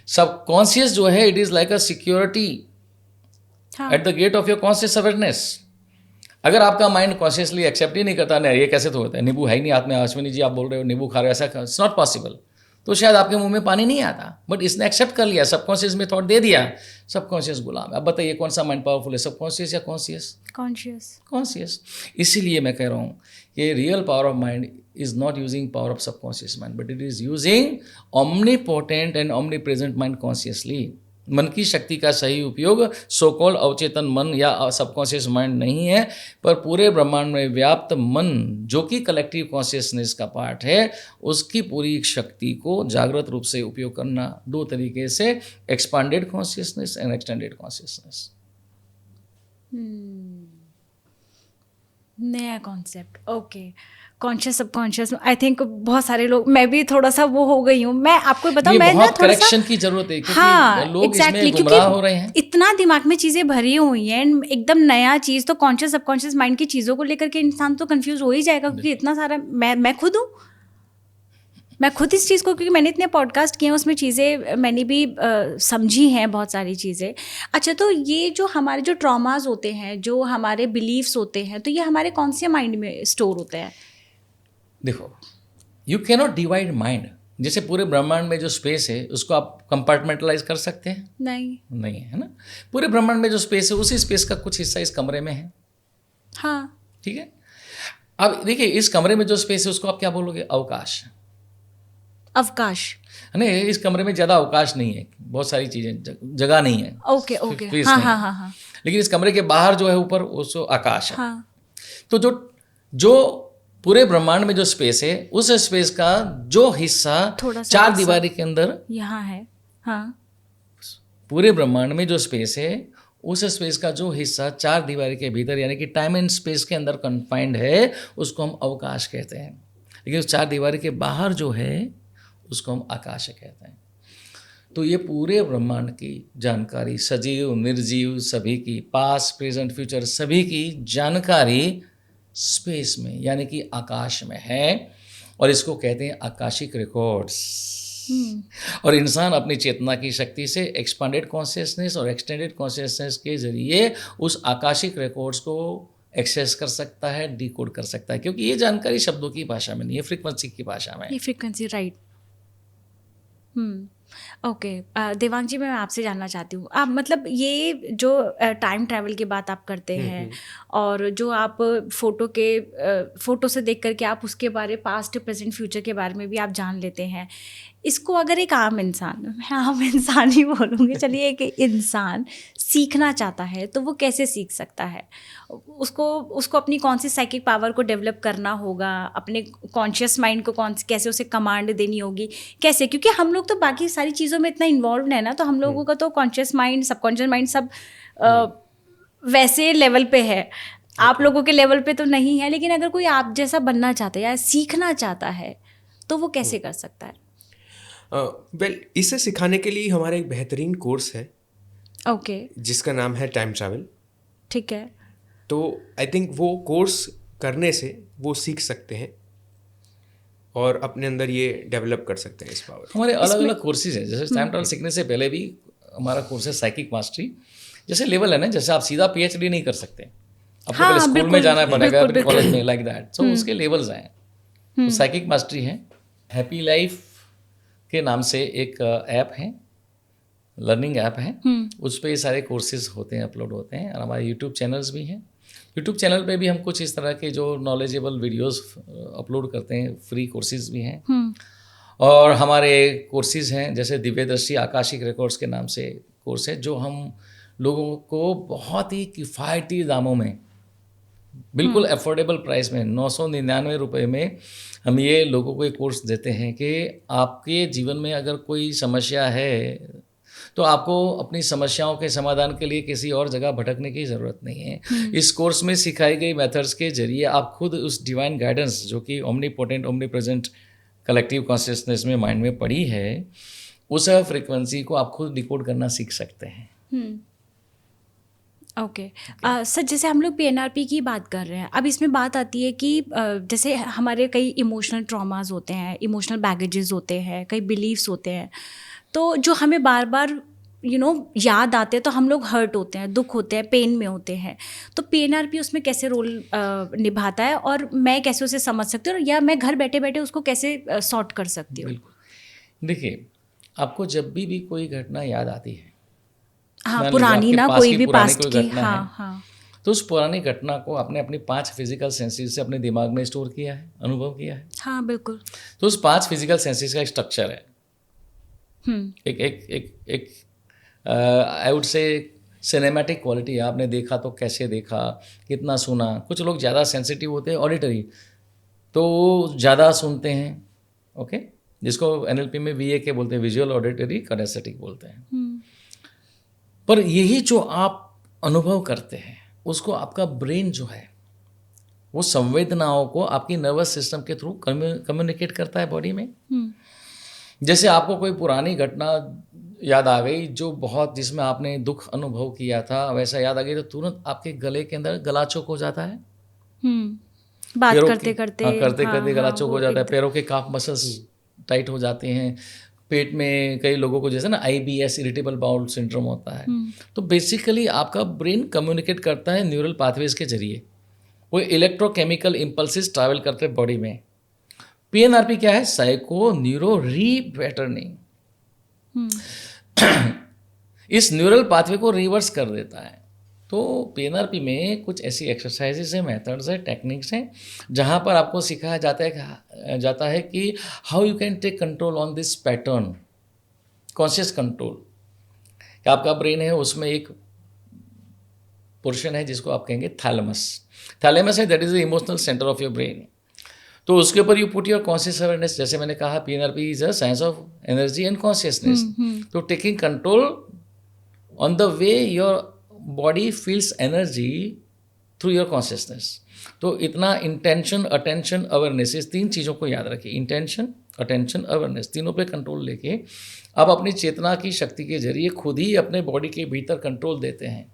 सबकॉन्शियस जो है, it is like a security at the gate of your conscious awareness. अगर आपका माइंड कॉन्शियसली एक्सेप्ट ही नहीं करता, नहीं ये कैसे तो होता है, नींबू है ही नहीं हाथ में, अश्विनी जी आप बोल रहे हो नींबू खा रहे हो, ऐसा इट्स नॉट पॉसिबल, तो शायद आपके मुंह में पानी नहीं आता। बट इसने एक्सेप्ट कर लिया, सबकॉन्शियस में थॉट दे दिया, सबकॉन्शियस गुलाम है। अब बताइए कौन सा माइंड पावरफुल है, सबकॉन्शियस या कॉन्शियस? कॉन्शियस। इसीलिए मैं कह रहा हूँ कि real power of mind is not using power of subconscious mind, but it is using omnipotent and omnipresent mind consciously. मन की शक्ति का सही उपयोग सो कॉल्ड अवचेतन मन या सबकॉन्शियस माइंड नहीं है, पर पूरे ब्रह्मांड में व्याप्त मन जो कि कलेक्टिव कॉन्शियसनेस का पार्ट है, उसकी पूरी शक्ति को जागृत रूप से उपयोग करना 2 तरीके से, expanded consciousness and extended consciousness. नया concept. Okay, conscious subconscious, I think बहुत सारे लोग, मैं भी थोड़ा सा वो हो गई हूँ। मैं आपको बताऊँ, मैं ना बहुत थोड़ा करेक्शन सा, की जरूरत है क्योंकि हाँ लोग एग्जैक्टली, इसमें गुमराह हो रहे हैं। इतना दिमाग में चीजें भरी हुई हैं, एकदम नया चीज, तो कॉन्शियस सबकॉन्शियस माइंड की चीजों को लेकर के इंसान तो कंफ्यूज हो ही जाएगा, क्योंकि इतना सारा, मैं खुद हूँ, मैं खुद इस चीज़ को, क्योंकि मैंने इतने पॉडकास्ट किए हैं, उसमें चीज़ें मैंने भी समझी हैं, बहुत सारी चीज़ें। अच्छा, तो ये जो हमारे जो ट्रॉमास होते हैं, जो हमारे बिलीव्स होते हैं, तो ये हमारे कौन से माइंड में स्टोर होते हैं? देखो, you can not divide mind. जैसे पूरे ब्रह्मांड में जो स्पेस है उसको आप कंपार्टमेंटलाइज कर सकते हैं? नहीं है ना। पूरे ब्रह्मांड में जो स्पेस है, उसी स्पेस का कुछ हिस्सा इस कमरे में है। हाँ, ठीक है। अब देखिए, इस कमरे में जो स्पेस है उसको आप क्या बोलोगे? अवकाश। अवकाश। नहीं, इस कमरे में ज़्यादा अवकाश नहीं है, बहुत सारी चीज़ें, जगह नहीं है। ओके, Space हाँ नहीं हाँ है। हाँ हाँ लेकिन इस कमरे के बाहर जो है ऊपर, उसको आकाश है। हाँ। तो जो पूरे ब्रह्मांड में जो स्पेस है, उस स्पेस का जो हिस्सा थोड़ा सा 4 हिस्सा दीवारी के अंदर, यहाँ है। हाँ, पूरे ब्रह्मांड में जो स्पेस है, उस स्पेस का जो हिस्सा 4 दीवारी के भीतर, यानी कि टाइम एंड स्पेस के अंदर कन्फाइंड है, उसको हम अवकाश कहते हैं। लेकिन उस 4 दीवारी के बाहर जो है, उसको हम आकाश कहते हैं। तो ये पूरे ब्रह्मांड की जानकारी, सजीव निर्जीव सभी की, पास्ट प्रेजेंट फ्यूचर सभी की जानकारी स्पेस में, यानी कि आकाश में है, और इसको कहते हैं आकाशिक रिकॉर्ड्स। और इंसान अपनी चेतना की शक्ति से एक्सपांडेड कॉन्शियसनेस और एक्सटेंडेड कॉन्शियसनेस के जरिए उस आकाशिक रिकॉर्ड्स को एक्सेस कर सकता है, डिकोड कर सकता है, क्योंकि ये जानकारी शब्दों की भाषा में नहीं है, फ्रीक्वेंसी की भाषा में है। ये फ्रीक्वेंसी, राइट। ओके, देवांग जी, मैं आपसे जानना चाहती हूँ, आप मतलब ये जो टाइम ट्रैवल की बात आप करते हैं, और जो आप फोटो से देख करके आप उसके बारे, पास्ट प्रेजेंट फ्यूचर के बारे में भी आप जान लेते हैं, इसको अगर एक आम इंसान, मैं आम इंसान ही बोलूँगी, चलिए, एक इंसान सीखना चाहता है, तो वो कैसे सीख सकता है? उसको अपनी कौन सी साइकिक पावर को डेवलप करना होगा, अपने कॉन्शियस माइंड को कैसे उसे कमांड देनी होगी, कैसे? क्योंकि हम लोग तो बाकी सारी चीज़ों में इतना इन्वॉल्व है ना, तो हम लोगों का तो कॉन्शियस माइंड, सबकॉन्शियस माइंड सब वैसे लेवल पे है, आप लोगों के लेवल पे तो नहीं है। लेकिन अगर कोई आप जैसा बनना चाहता है या सीखना चाहता है, तो वो कैसे कर सकता है? इसे सिखाने के लिए हमारा एक बेहतरीन कोर्स है, ओके, जिसका नाम है टाइम ट्रैवल। ठीक है। तो आई थिंक वो कोर्स करने से वो सीख सकते हैं और अपने अंदर ये डेवलप कर सकते हैं इस पावर। हमारे अलग अलग कोर्सेज हैं। जैसे टाइम ट्रैवल सीखने से पहले भी हमारा कोर्स है साइकिक मास्टरी। जैसे लेवल है ना, जैसे आप सीधा PhD नहीं कर सकते, आपको पहले स्कूल में जाना पड़ेगा, फिर कॉलेज में, लाइक दैट। सो उसके लेवल्स हैं। तो साइकिक मास्टरी है। हैप्पी लाइफ के नाम से एक ऐप है, लर्निंग ऐप है, उस पर ये सारे कोर्सेज होते हैं, अपलोड होते हैं। और हमारे यूट्यूब चैनल्स भी हैं। यूट्यूब चैनल पे भी हम कुछ इस तरह के जो नॉलेजेबल वीडियोस अपलोड करते हैं, फ्री कोर्सेज भी हैं। और हमारे कोर्सेज हैं, जैसे दिव्यदर्शी आकाशिक रिकॉर्ड्स के नाम से कोर्स है, जो हम लोगों को बहुत ही किफ़ायती दामों में, बिल्कुल अफोर्डेबल प्राइस में, 999 रुपये में हम ये लोगों को एक कोर्स देते हैं कि आपके जीवन में अगर कोई समस्या है, तो आपको अपनी समस्याओं के समाधान के लिए किसी और जगह भटकने की ज़रूरत नहीं है। इस कोर्स में सिखाई गई मेथड्स के जरिए आप खुद उस डिवाइन गाइडेंस, जो कि ओमनीपोटेंट, ओमनीप्रेजेंट कलेक्टिव कॉन्शियसनेस में, माइंड में पड़ी है, उस फ्रीक्वेंसी को आप खुद डिकोड करना सीख सकते हैं। ओके, सर, जैसे हम लोग PNRP की बात कर रहे हैं, अब इसमें बात आती है कि जैसे हमारे कई इमोशनल ट्रॉमास होते हैं, इमोशनल बैगेजेस होते हैं, कई बिलीव्स होते हैं, तो जो हमें बार बार याद आते हैं, तो हम लोग हर्ट होते हैं, दुख होते हैं, पेन में होते हैं। तो PNRP उसमें कैसे रोल निभाता है, और मैं कैसे उसे समझ सकती हूँ, या मैं घर बैठे बैठे उसको कैसे सॉर्ट कर सकती हूँ? बिल्कुल। देखिए, आपको जब भी कोई घटना याद आती है, हाँ, पुरानी ना, कोई भी पास्ट की, हाँ हाँ, तो उस पुरानी घटना को आपने अपनी 5 फिजिकल सेंसेस से अपने दिमाग में स्टोर किया है, अनुभव किया है। हाँ, बिल्कुल। तो उस 5 फिजिकल सेंसेस का एक स्ट्रक्चर है, एक I would say cinematic quality, आपने देखा तो कैसे देखा, कितना सुना। कुछ लोग ज़्यादा सेंसिटिव होते हैं ऑडिटरी, तो ज़्यादा सुनते हैं, ओके, जिसको एनएलपी में VAK बोलते हैं, विजुअल ऑडिटरी कैनेस्थेटिक बोलते हैं। पर यही जो आप अनुभव करते हैं उसको आपका ब्रेन जो है वो संवेदनाओं को आपकी नर्वस सिस्टम के थ्रू कम्युनिकेट करता है बॉडी में। जैसे आपको कोई पुरानी घटना याद आ गई जो बहुत, जिसमें आपने दुख अनुभव किया था, वैसा याद आ गई तो तुरंत आपके गले के अंदर गला चौक हो जाता है। बात पैरों करते की- करते हाँ, करते हाँ, करते गला हाँ, चौक वो हो जाता है, एकदम। पैरों के काफ मसल्स टाइट हो जाते हैं, पेट में कई लोगों को जैसे ना IBS इरिटेबल बाउल सिंड्रोम होता है। तो बेसिकली आपका ब्रेन कम्युनिकेट करता है न्यूरल पाथवेज के जरिए, वो इलेक्ट्रोकेमिकल इम्पल्सिस ट्रैवल करते हैं बॉडी में। PNRP क्या है? Psycho neuro repatterning. इस न्यूरल पाथवे को रिवर्स कर देता है। तो PNRP में कुछ ऐसी एक्सरसाइजेस हैं, मेथड्स हैं, टेक्निक्स हैं, जहाँ पर आपको सिखाया जाता है कि how you can take control on this pattern, conscious control. आपका ब्रेन है, उसमें एक पोर्शन है जिसको आप कहेंगे थैलेमस। थैलेमस है, that is the emotional centre of your brain. तो उसके ऊपर you put your conscious awareness. जैसे मैंने कहा, PNRP is a science of energy and consciousness. तो taking control on the way your body feels energy through your consciousness. तो इतना intention, attention, awareness, इस 3 चीज़ों को याद रखिए। इंटेंशन, अटेंशन, अवेयरनेस, तीनों पे कंट्रोल लेके आप अपनी चेतना की शक्ति के जरिए खुद ही अपने बॉडी के भीतर कंट्रोल देते हैं।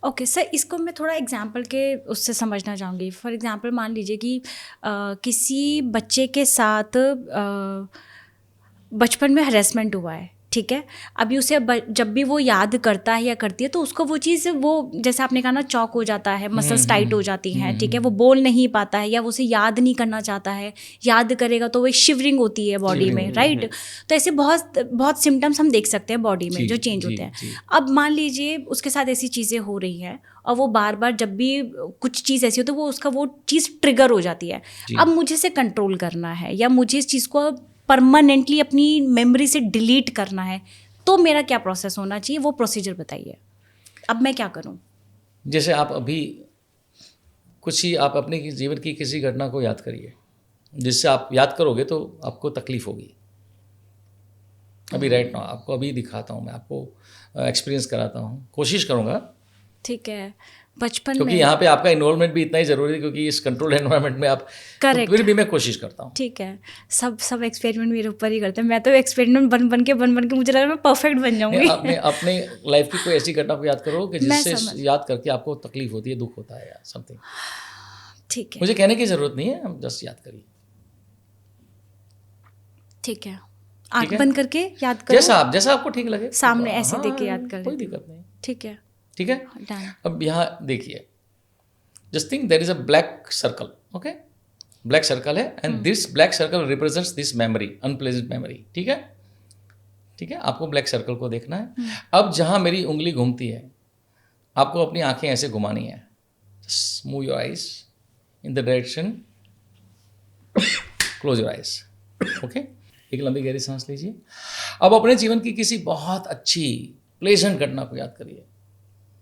ओके सर, इसको मैं थोड़ा एग्जांपल के उससे समझना चाहूँगी। फॉर एग्जांपल मान लीजिए कि किसी बच्चे के साथ बचपन में हरेसमेंट हुआ है, ठीक है। अभी उसे जब भी वो याद करता है या करती है तो उसको वो चीज़, वो जैसे आपने कहा ना, चौक हो जाता है, मसल्स टाइट हो जाती हैं, ठीक है, वो बोल नहीं पाता है या वो उसे याद नहीं करना चाहता है, याद करेगा तो वो एक शिवरिंग होती है बॉडी में, राइट। तो ऐसे बहुत बहुत सिम्टम्स हम देख सकते हैं बॉडी में जो चेंज होते हैं। अब मान लीजिए उसके साथ ऐसी चीज़ें हो रही हैं और वो बार बार जब भी कुछ चीज़ ऐसी हो तो वो उसका वो चीज़ ट्रिगर हो जाती है। अब मुझे इसे कंट्रोल करना है या मुझे इस चीज़ को परमानेंटली अपनी मेमोरी से डिलीट करना है, तो मेरा क्या प्रोसेस होना चाहिए, वो प्रोसीजर बताइए। अब मैं क्या करूं? जैसे आप अभी कुछ ही आप अपने जीवन की किसी घटना को याद करिए, जिससे आप याद करोगे तो आपको तकलीफ होगी। अभी राइट नाउ आपको अभी दिखाता हूँ, मैं आपको एक्सपीरियंस कराता हूँ, कोशिश करूँगा, ठीक है। बचपन क्योंकि में, यहाँ पे आपका इन्वॉल्वमेंट भी इतना ही ज़रूरी है, क्योंकि इस कंट्रोल एनवायरनमेंट में आप, तो फिर भी मैं कोशिश करता हूँ। ठीक है। सब एक्सपेरिमेंट मेरे ऊपर ही करते हैं। मैं तो एक्सपेरिमेंट बन के मुझे लगा मैं परफेक्ट बन जाऊंगी। आपने अपने लाइफ की कोई ऐसी घटना को याद करो कि जिससे याद करके आपको तकलीफ होती है, दुख होता है या समथिंग। ठीक है, मुझे कहने की ज़रूरत नहीं है, हम जस्ट याद करिए। ठीक है। आँख बंद करके याद करो, जैसा आपको ठीक लगे, सामने ऐसे देख के याद कर, कोई दिक्कत नहीं। ठीक है, ठीक है। अब यहाँ देखिए, just think there is a black circle, okay, black circle है, and this black circle represents this memory, unpleasant memory. ठीक है, ठीक है, आपको ब्लैक सर्कल को देखना है। अब जहाँ मेरी उंगली घूमती है, आपको अपनी आंखें ऐसे घुमानी है, just move your eyes in the direction, close your eyes, okay. एक लंबी गहरी सांस लीजिए। अब अपने जीवन की किसी बहुत अच्छी प्लेजेंट घटना को याद करिए,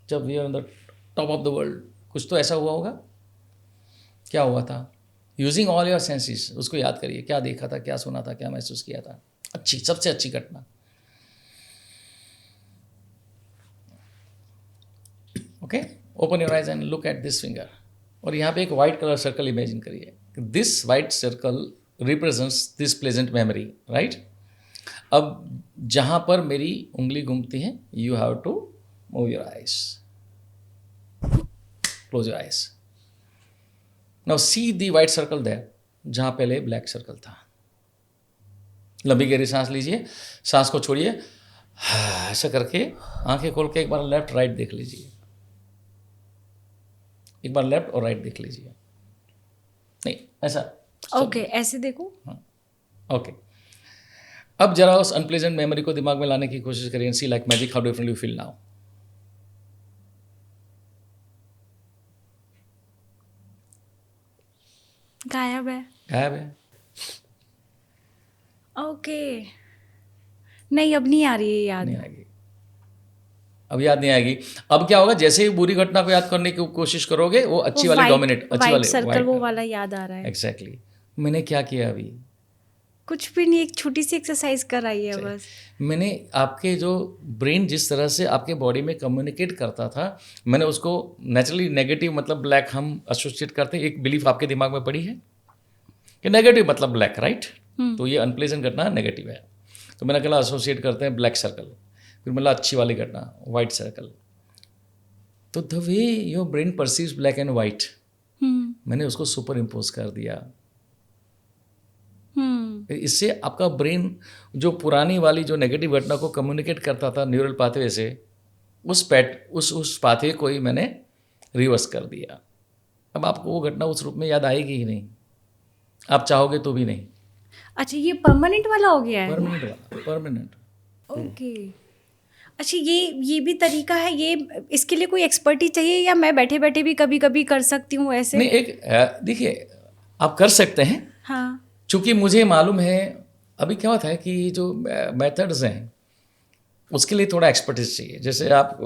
जब we are on the top of the world, कुछ तो ऐसा हुआ होगा। क्या हुआ था? यूजिंग ऑल योर सेंसेस उसको याद करिए, क्या देखा था, क्या सुना था, क्या महसूस किया था, अच्छी, सबसे अच्छी घटना, okay. Open your eyes and look at this finger, और यहाँ पे एक वाइट कलर सर्कल इमेजिन करिए। This white circle represents this pleasant memory, right. अब जहाँ पर मेरी उंगली घूमती है, you have to move your eyes, close your eyes. Now see the white circle there, जहाँ पहले ब्लैक सर्कल था। लंबी गहरी सांस लीजिए, सांस को छोड़िए, ऐसा करके आंखें खोल के एक बार लेफ्ट राइट देख लीजिए, एक बार लेफ्ट और राइट देख लीजिए। नहीं, ऐसा, ओके, ऐसे देखो, ओके। अब जरा उस अनप्लेजेंट मेमोरी को दिमाग में लाने की कोशिश करिए, see like magic how different you feel now. गायब है, गायब है। ओके। नहीं, अब नहीं आ रही है याद। नहीं आएगी। अब याद नहीं आएगी। अब क्या होगा, जैसे ही बुरी घटना को याद करने की कोशिश करोगे वो अच्छी वाली डोमिनेट, अच्छी वाली सर्कल वो वाला याद आ रहा है। एग्जैक्टली। मैंने क्या किया अभी? कुछ भी नहीं, एक छोटी सी एक्सरसाइज कराई है बस। मैंने आपके जो ब्रेन जिस तरह से आपके बॉडी में कम्युनिकेट करता था, मैंने उसको नेचुरली नेगेटिव मतलब ब्लैक हम एसोसिएट करते हैं। एक बिलीफ आपके दिमाग में पड़ी है कि नेगेटिव मतलब ब्लैक, राइट? तो ये अनप्लेजेंट घटना नेगेटिव है, तो मैंने कहा एसोसिएट करते हैं ब्लैक सर्कल। फिर मतलब अच्छी वाली घटना वाइट सर्कल। तो the way your brain perceives black and white, मैंने उसको सुपर इम्पोज कर दिया। इससे आपका ब्रेन जो पुरानी वाली जो नेगेटिव घटना को कम्युनिकेट करता था न्यूरल पाथवे से, उस पाथवे को ही मैंने रिवर्स कर दिया। अब आपको वो घटना उस रूप में याद आएगी ही नहीं, आप चाहोगे तो भी नहीं। अच्छा, ये परमानेंट वाला हो गया है? परमानेंट वाला, परमानेंट। ओके। अच्छा, ये भी तरीका है, ये इसके लिए कोई एक्सपर्टी चाहिए या मैं बैठे बैठे भी कभी कभी कर सकती हूँ ऐसे? नहीं, एक देखिए आप कर सकते हैं। हाँ। चूँकि मुझे मालूम है अभी क्या होता है कि जो मेथड्स हैं उसके लिए थोड़ा एक्सपर्टीज चाहिए। जैसे आप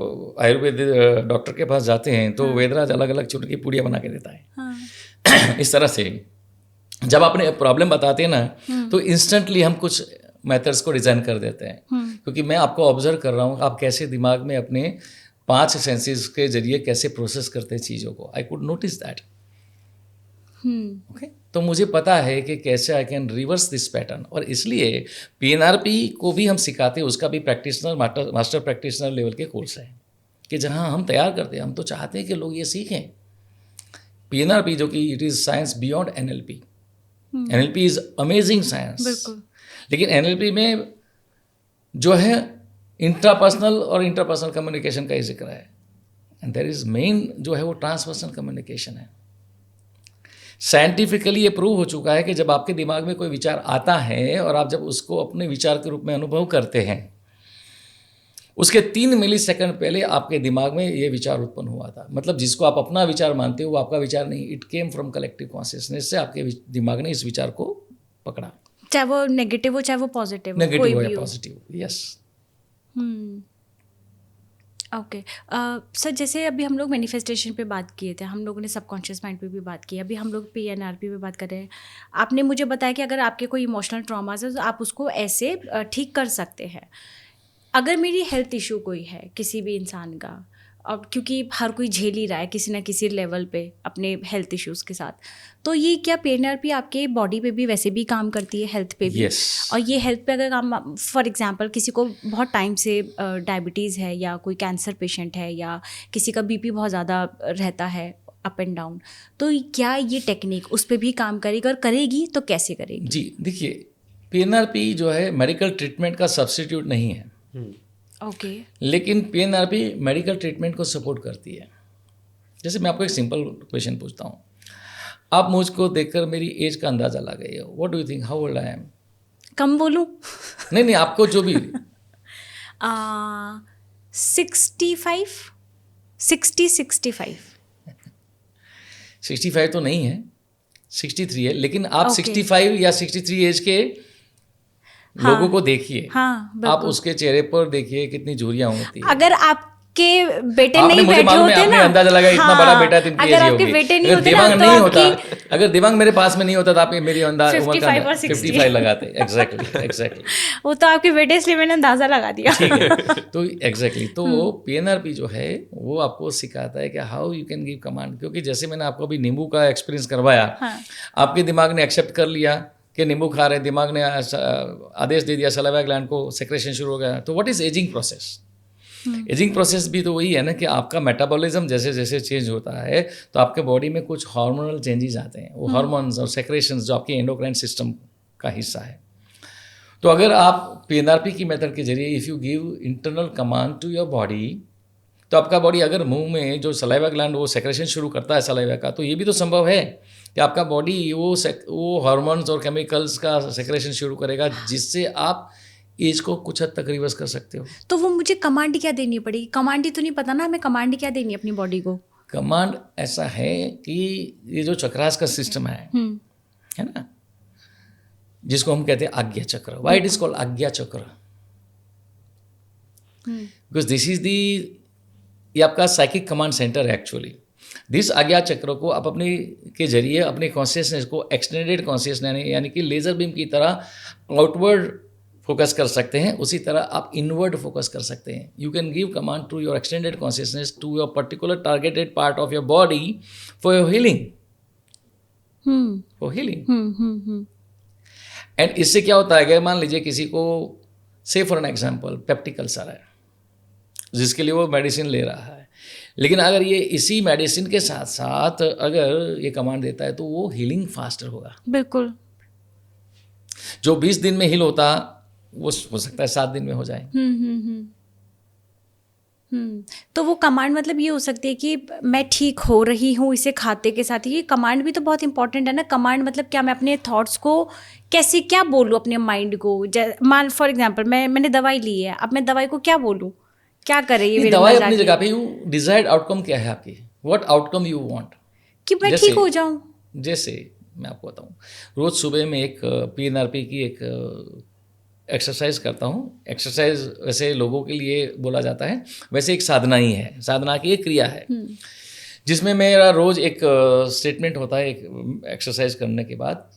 आयुर्वेद डॉक्टर के पास जाते हैं तो वेदराज अलग अलग चुटकी पुड़िया बना के देता है। हाँ। इस तरह से जब आपने प्रॉब्लम बताते हैं ना तो इंस्टेंटली हम कुछ मेथड्स को डिज़ाइन कर देते हैं, क्योंकि मैं आपको ऑब्जर्व कर रहा हूँ आप कैसे दिमाग में अपने 5 सेंसेस के जरिए कैसे प्रोसेस करते हैं चीज़ों को। I could notice that. Okay, तो मुझे पता है कि कैसे I can reverse this pattern, और इसलिए पीएनआरपी को भी हम सिखाते हैं। उसका भी प्रैक्टिशनर मास्टर प्रैक्टिशनर लेवल के कोर्स है कि जहाँ हम तैयार करते हैं। हम तो चाहते हैं कि लोग ये सीखें पीएनआरपी, जो कि it is science beyond NLP. NLP is amazing science, लेकिन एनएलपी में जो है इंट्रापर्सनल और इंटरपर्सनल कम्युनिकेशन का ही जिक्र है, एंड देयर इज़ मेन जो है वो ट्रांसपर्सनल कम्युनिकेशन है। साइंटिफिकली ये प्रूव हो चुका है कि जब आपके दिमाग में कोई विचार आता है और आप जब उसको अपने विचार के रूप में अनुभव करते हैं, उसके 3 मिलीसेकंड पहले आपके दिमाग में ये विचार उत्पन्न हुआ था। मतलब जिसको आप अपना विचार मानते हो वो आपका विचार नहीं, it came from collective consciousness से आपके दिमाग ने इस विचार को पकड़ा, चाहे वो नेगेटिव हो चाहे वो पॉजिटिव, नेगेटिव हो या पॉजिटिव। यस। ओके सर, जैसे अभी हम लोग मैनिफेस्टेशन पे बात किए थे, हम लोगों ने सबकॉन्शियस माइंड पे भी बात की, अभी हम लोग पीएनआरपी पे बात कर रहे हैं। आपने मुझे बताया कि अगर आपके कोई इमोशनल ट्रॉमास है तो आप उसको ऐसे ठीक कर सकते हैं। अगर मेरी हेल्थ इशू कोई है किसी भी इंसान का, अब क्योंकि हर कोई झेल ही रहा है किसी ना किसी लेवल पे अपने हेल्थ इश्यूज़ के साथ, तो ये क्या पीएनआरपी आपके बॉडी पे भी वैसे भी काम करती है, हेल्थ पे भी? Yes. और ये हेल्थ पे अगर काम, फॉर एग्जांपल किसी को बहुत टाइम से डायबिटीज़ है या कोई कैंसर पेशेंट है या किसी का बीपी बहुत ज़्यादा रहता है अप एंड डाउन, तो क्या ये टेक्निक उस पर भी काम करेगी, और करेगी तो कैसे करेगी? जी देखिए, पीएनआरपी जो है मेडिकल ट्रीटमेंट का सब्स्टिट्यूट नहीं है। ओके। लेकिन पीएनआरपी मेडिकल ट्रीटमेंट को सपोर्ट करती है। जैसे मैं आपको एक सिंपल क्वेश्चन पूछता हूँ, आप मुझको देखकर मेरी एज का अंदाज़ा लगा गए हो। What do you think, how old I am? कम बोलूँ? नहीं, आपको जो भी 65, 65। 65 तो नहीं है, 63 है। लेकिन आप Okay. 65 या 63 एज के लोगों को देखिए। हाँ, आप उसके चेहरे पर देखिए कितनी झुर्रियाँ होती है। अगर आपके बेटे आपने नहीं मुझे बैठे मालूम है, होते आपने ना, अंदाजा लगा इतना हाँ, बड़ा बेटा तो इनकी अगर एज ही आपके होगी। बेटे नहीं अगर होते दिमाग ना, नहीं तो होता, आपकी अगर दिमाग मेरे पास में नहीं होता तो आप मेरी उम्र 55 और 60 55 लगाते। एग्जैक्टली। वो तो आपके बेटे, इसलिए मैंने अंदाजा लगा दिया। ठीक है, तो एग्जैक्टली तो पीएनआरपी जो है वो आपको सिखाता है कि how you can give command. क्योंकि जैसे मैंने आपको अभी नींबू का एक्सपीरियंस करवाया, आपके दिमाग ने एक्सेप्ट कर लिया कि नींबू खा रहे, दिमाग ने आदेश दे दिया, सलाइवा ग्लैंड को सेक्रेशन शुरू हो गया। तो what is ageing process? Ageing process भी तो वही है ना कि आपका मेटाबॉलिज्म जैसे जैसे चेंज होता है तो आपके बॉडी में कुछ हार्मोनल चेंजेस आते हैं। वो हार्मोन्स और सेक्रेशंस जो आपके एंडोक्राइन सिस्टम का हिस्सा है। तो अगर आप पीएनआरपी की मेथड के जरिए if you give internal command to your body, तो आपका बॉडी अगर मुंह में जो सलाइवा ग्लैंड वो सेक्रेशन शुरू करता है सलाइवा का, तो ये भी तो संभव है कि आपका बॉडी वो हार्मोन्स और केमिकल्स का सेक्रेशन शुरू करेगा, जिससे आप एज को कुछ हद तक रिवर्स कर सकते हो। तो वो मुझे कमांड क्या देनी पड़ेगी? कमांड ही तो नहीं पता ना हमें, कमांड क्या देनी है अपनी बॉडी को? कमांड ऐसा है कि ये जो चक्रास का सिस्टम है ना, जिसको हम कहते हैं आज्ञा चक्र, व्हाई इट इज कॉल्ड आज्ञा चक्र। बिकॉज दिस इज दी, ये आपका साइकिक कमांड सेंटर है एक्चुअली। दिस आज्ञा चक्र को आप अपने के जरिए अपने कॉन्शियसनेस को एक्सटेंडेड कॉन्शियसनेस यानी कि लेज़र बीम की तरह आउटवर्ड फोकस कर सकते हैं, उसी तरह आप इनवर्ड फोकस कर सकते हैं। You can give command to your extended consciousness to your particular targeted part of your body for your healing, for healing. And इससे क्या होता है, अगर मान लीजिए किसी को, से for an example peptic ulcer है, जिसके लिए वो मेडिसिन ले रहा है, लेकिन अगर ये इसी मेडिसिन के साथ साथ अगर ये कमांड देता है तो वो हीलिंग फास्टर होगा। बिल्कुल। जो 20 दिन में हील होता वो हो सकता है 7 दिन में हो जाए। तो वो कमांड मतलब ये हो सकती है कि मैं ठीक हो रही हूँ इसे खाते के साथ ही। ये कमांड भी तो बहुत इंपॉर्टेंट है ना। कमांड मतलब क्या, मैं अपने थॉट्स को कैसे क्या बोलूँ अपने माइंड को। मान फॉर एग्जांपल मैंने दवाई ली है, अब मैं दवाई को क्या बोलूँ, क्या करे ये दवाई अपनी जगह पे, यू डिजायर्ड आउटकम क्या है आपकी, व्हाट आउटकम यू वांट, कि मैं ठीक हो जाऊँ। जैसे मैं आपको बताऊँ, रोज सुबह में एक PNRP की एक एक्सरसाइज करता हूँ। एक्सरसाइज वैसे लोगों के लिए बोला जाता है, वैसे एक साधना ही है, साधना की एक क्रिया है, जिसमें मेरा रोज एक स्टेटमेंट होता है एक एक्सरसाइज करने के बाद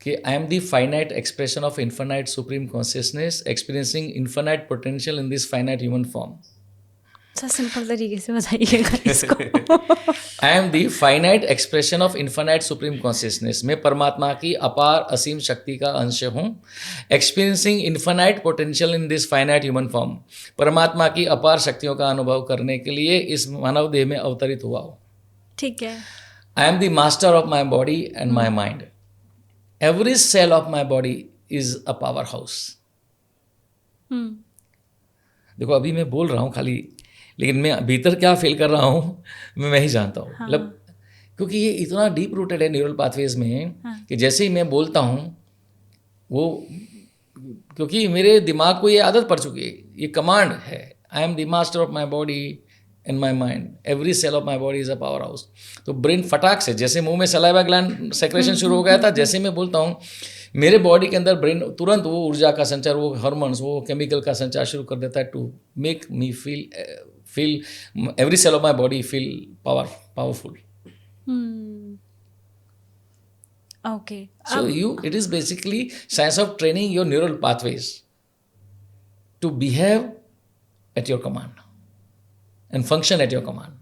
कि आई am the finite expression of infinite supreme consciousness experiencing infinite potential in this finite human form. Sir simple तरीके से बताइएगा इसको। I am the finite expression of infinite supreme consciousness, मैं परमात्मा की अपार असीम शक्ति का अंश हूँ। Experiencing infinite potential in this finite human form, परमात्मा की अपार शक्तियों का अनुभव करने के लिए इस मानव देह में अवतरित हुआ हूँ। ठीक है। I am the master of my body and my mind, every cell of my body is a power house. देखो अभी मैं बोल रहा हूँ खाली, लेकिन मैं भीतर क्या फील कर रहा हूँ मैं ही जानता हूँ। मतलब क्योंकि ये इतना डीप रूटेड है न्यूरल पाथवेज में कि जैसे ही मैं बोलता हूँ वो, क्योंकि मेरे दिमाग को ये आदत पड़ चुकी है, ये कमांड है, I am the master of my body and my mind, every cell of my body is a power house. तो ब्रेन फटाक से, जैसे मुंह में सलाइवा ग्लैंड सेक्रेशन शुरू हो गया था, जैसे मैं बोलता हूँ मेरे बॉडी के अंदर ब्रेन तुरंत वो ऊर्जा का संचार, वो हार्मोन्स, वो केमिकल का संचार शुरू कर देता है to make me feel every cell of my body feel powerful. Okay. So it is basically science of training your neural pathways to behave at your command and function at your command.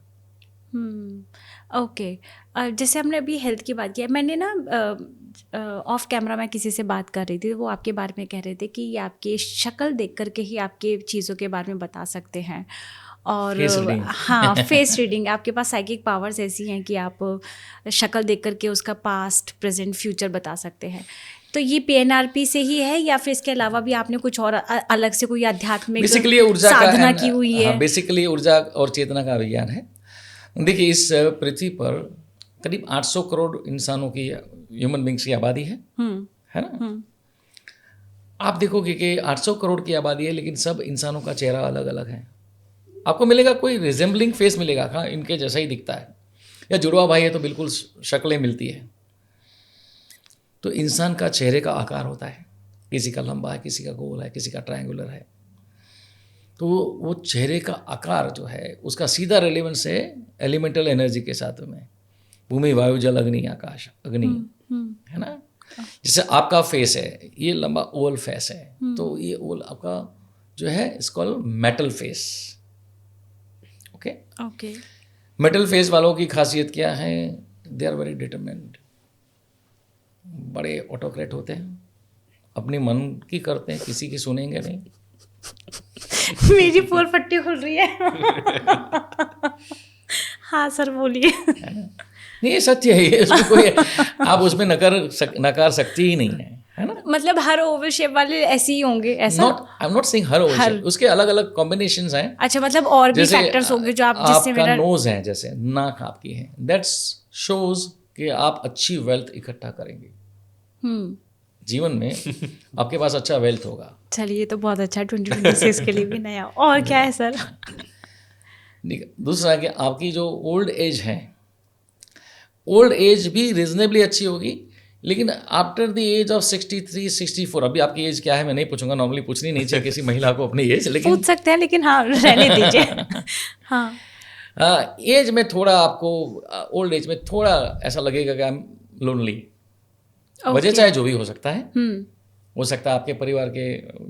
Okay. जैसे हमने अभी health की बात की है, मैंने ना of camera मैं किसी से बात कर रही थी, वो आपके बारे में कह रहे थे कि ये आपकी शक्ल देख करके ही आपके चीज़ों के बारे में बता सकते हैं। और हाँ, फेस रीडिंग, आपके पास साइकिक पावर्स ऐसी हैं कि आप शक्ल देख करके उसका पास्ट प्रेजेंट फ्यूचर बता सकते हैं। तो ये PNRP से ही है या फिर इसके अलावा भी आपने कुछ और अलग से कोई आध्यात्मिक साधना की हुई है? बेसिकली ऊर्जा और चेतना का विज्ञान है। देखिए इस पृथ्वी पर करीब 800 करोड़ इंसानों की, ह्यूमन बींग्स की आबादी है ना। आप देखोगे कि 800 करोड़ की आबादी है, लेकिन सब इंसानों का चेहरा अलग अलग है। आपको मिलेगा कोई रिजेंबलिंग फेस मिलेगा, हाँ इनके जैसा ही दिखता है, या जुड़वा भाई है तो बिल्कुल शक्लें मिलती है। तो इंसान का चेहरे का आकार होता है, किसी का लंबा है, किसी का गोल है, किसी का ट्रायंगुलर है। तो वो चेहरे का आकार जो है उसका सीधा रेलेवेंस है एलिमेंटल एनर्जी के साथ में, भूमि वायु जल अग्नि आकाश अग्नि, है ना। जैसे आपका फेस है, ये लंबा ओवल फेस है, तो ये ओवल आपका जो है इसको metal face. Okay. Metal face वालों की खासियत क्या है? दे आर वेरी डिटरमिन्ड, बड़े ऑटोक्रेट होते हैं, अपने मन की करते हैं, किसी की सुनेंगे नहीं। मेरी पोल पट्टी खुल रही है। हाँ सर बोलिए। नहीं ये सत्य है, ये उसमें कोई आप उसमें नकार सकती ही नहीं है ना। मतलब हर ओवल शेप वाले ऐसे ही होंगे ऐसा? I am not saying her Oval shape, उसके अलग अलग कॉम्बिनेशंस हैं। अच्छा, मतलब और भी फैक्टर्स होंगे जो आप, जिससे आपका नोज है, जैसे नाक आपकी है, दैट्स शोज कि आप अच्छी वेल्थ इकट्ठा करेंगे जीवन में, आपके पास अच्छा वेल्थ होगा। चलिए तो बहुत अच्छा, 2026 के लिए भी नया। और क्या है सर? दूसरा कि आपकी जो ओल्ड एज है, ओल्ड एज भी रीजनेबली अच्छी होगी, लेकिन आफ्टर द एज ऑफ 63 64, अभी आपकी एज क्या है मैं नहीं पूछूंगा, नॉर्मली पूछनी नहीं चाहिए किसी महिला को अपनी एज, लेकिन पूछ सकते हैं, लेकिन हाँ रहने दीजिए। हाँ, एज में थोड़ा आपको, ओल्ड एज में थोड़ा ऐसा लगेगा कि आई एम लोनली। वजह चाहे जो भी हो सकता है, हो सकता है आपके परिवार के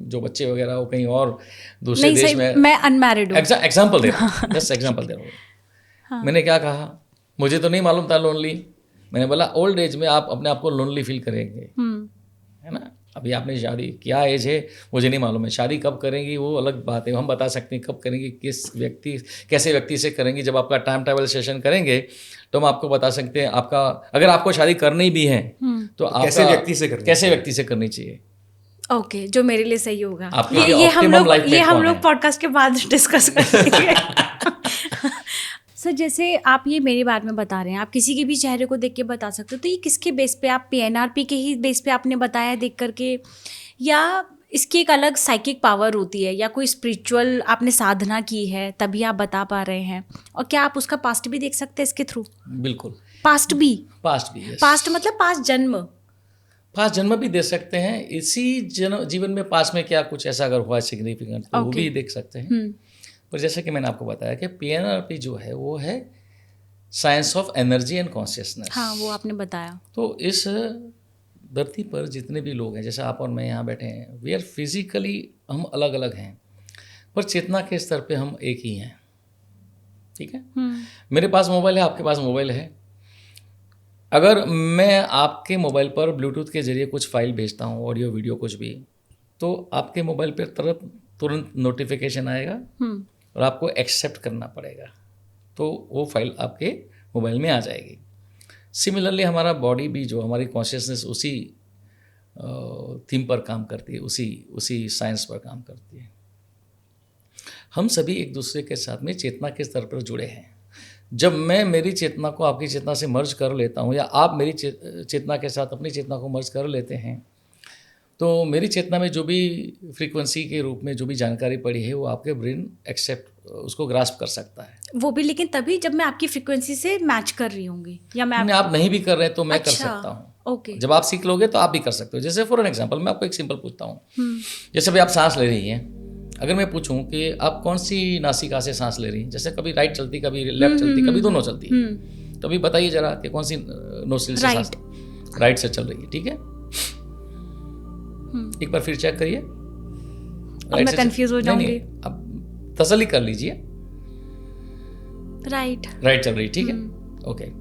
जो बच्चे वगैरह हो कहीं और दूसरे नहीं, देश सही, में। मैं अनमैरिड हूँ। एग्जाम्पल दे रहा हूँ, जस्ट एग्जाम्पल दे रहा हूँ। मैंने क्या कहा, मुझे तो नहीं मालूम था लोनली। मैंने बोला ओल्ड एज में आप अपने आप को लोनली फील करेंगे, है ना। अभी आपने शादी, क्या एज है मुझे नहीं मालूम है, शादी कब करेंगी वो अलग बात है, हम बता सकते हैं कब करेंगे, कैसे व्यक्ति से करेंगी। जब आपका टाइम ट्रैवल सेशन करेंगे तो हम आपको बता सकते हैं, आपका अगर आपको शादी करनी भी है तो आपका कैसे व्यक्ति से करनी चाहिए। ओके, जो मेरे लिए सही होगा। आपके ये हम optimum लोग पॉडकास्ट के बाद डिस्कस करेंगे। सर, जैसे आप ये मेरे बारे में बता रहे हैं, आप किसी के भी चेहरे को देख के बता सकते हो, तो ये किसके बेस पे, आप PNRP के ही बेस पे आपने बताया देख करके, या इसकी एक अलग साइकिक पावर होती है, या कोई स्पिरिचुअल आपने साधना की है तभी आप बता पा रहे हैं? और क्या आप उसका पास्ट भी देख सकते हैं इसके थ्रू? बिल्कुल, पास्ट भी yes. पास्ट मतलब पास्ट जन्म भी दे सकते हैं। इसी जीवन में पास्ट में क्या कुछ ऐसा अगर हुआ सिग्निफिकेंट तो वो भी देख सकते हैं। पर जैसे कि मैंने आपको बताया कि PNRP जो है वो है science of energy and consciousness. हाँ, वो आपने बताया। तो इस धरती पर जितने भी लोग हैं, जैसे आप और मैं यहाँ बैठे हैं, वी आर फिजिकली हम अलग अलग हैं, पर चेतना के स्तर पे हम एक ही हैं, ठीक है। मेरे पास मोबाइल है, आपके पास मोबाइल है। अगर मैं आपके मोबाइल पर ब्लूटूथ के जरिए कुछ फाइल भेजता हूँ, ऑडियो वीडियो कुछ भी, तो आपके मोबाइल पर तुरंत नोटिफिकेशन आएगा और आपको एक्सेप्ट करना पड़ेगा, तो वो फाइल आपके मोबाइल में आ जाएगी। सिमिलरली हमारा बॉडी भी, जो हमारी कॉन्शियसनेस उसी थीम पर काम करती है, उसी साइंस पर काम करती है। हम सभी एक दूसरे के साथ में चेतना के स्तर पर जुड़े हैं। जब मैं मेरी चेतना को आपकी चेतना से मर्ज कर लेता हूँ, या आप मेरी चेतना के साथ अपनी चेतना को मर्ज कर लेते हैं, तो मेरी चेतना में जो भी फ्रीक्वेंसी के रूप में जो भी जानकारी पड़ी है वो आपके ब्रेन एक्सेप्ट, उसको ग्रास्प कर सकता है। वो भी लेकिन तभी जब मैं आपकी फ्रीक्वेंसी से मैच कर रही होंगी, या मैं आप नहीं भी कर रहे तो मैं कर सकता हूँ। ओके, जब आप सीख लोगे तो आप भी कर सकते हो। जैसे फॉर एन एग्जांपल मैं आपको एक सिंपल पूछता हूँ, जैसे अभी आप सांस ले रही हैं, अगर मैं पूछूं कि आप कौन सी नासिका से सांस ले रही हैं, जैसे कभी राइट चलती, कभी लेफ्ट चलती, कभी दोनों चलती है, तो अभी बताइए जरा कि कौन सी नोस्ट्रिल से सांस राइट से चल रही है, ठीक है। एक बार फिर चेक करिए। मैं कंफ्यूज हो जाऊंगी। अब तसल्ली कर लीजिए, राइट चल रही, ठीक है, ओके।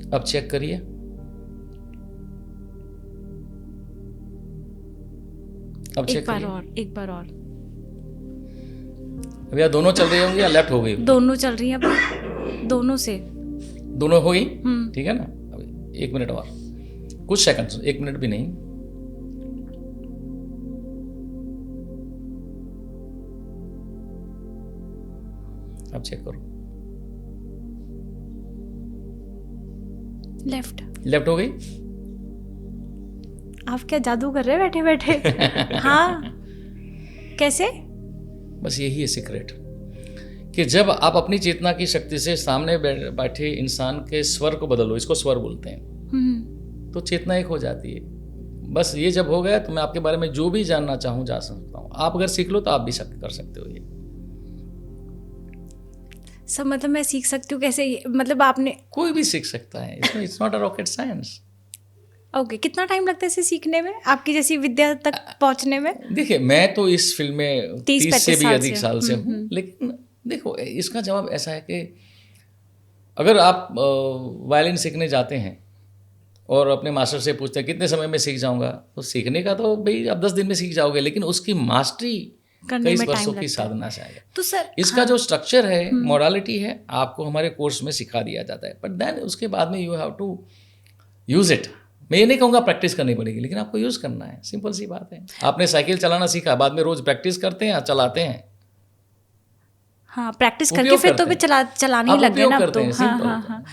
अब चेक करिए, अब चेक करिए एक बार और। अब या दोनों चल रही होंगी या लेफ्ट हो गई? दोनों चल रही हैं अभी, दोनों हो गई, ठीक है ना। अभी 1 मिनट और, कुछ सेकंड, 1 मिनट भी नहीं। अब चेक करो, लेफ्ट हो गई। आप क्या जादू कर रहे हैं बैठे बैठे? हाँ, कैसे? बस यही है सीक्रेट, कि जब आप अपनी चेतना की शक्ति से सामने बैठे इंसान के स्वर को बदलो, इसको स्वर बोलते हैं, तो चेतना एक हो जाती है। बस ये जब हो गया तो मैं आपके बारे में जो भी जानना चाहूँ जा सकता हूँ। आप अगर सीख लो तो आप भी कर सकते हो। ये सब मतलब मैं सीख सकती हूँ कैसे? मतलब आपने, कोई भी सीख सकता है, इसमें it's not a rocket science. Okay, कितना टाइम लगता है इसे सीखने में, आपकी जैसी विद्या तक पहुंचने में? देखिए, मैं तो इस फील्ड में 30 से भी अधिक साल से हूँ, लेकिन देखो इसका जवाब ऐसा है कि अगर आप वायलिन सीखने जाते हैं और अपने मास्टर से पूछते हैं कितने समय में सीख जाऊंगा, तो सीखने का तो भाई आप 10 दिन में सीख जाओगे, लेकिन उसकी मास्टरी कई वर्षों की साधना से आएगा। तो सर, इसका जो स्ट्रक्चर है, मॉडलिटी है, आपको हमारे कोर्स में सिखा दिया जाता है, बट देन उसके बाद में you have to use it. मैं ये नहीं कहूँगा प्रैक्टिस करनी पड़ेगी, लेकिन आपको यूज़ करना है, सिंपल सी बात है। आपने साइकिल चलाना सीखा, बाद में रोज प्रैक्टिस करते हैं, चलाते हैं। हाँ, प्रैक्टिस करके फिर तो भी चलाने ही लग गए ना अब तो। हाँ।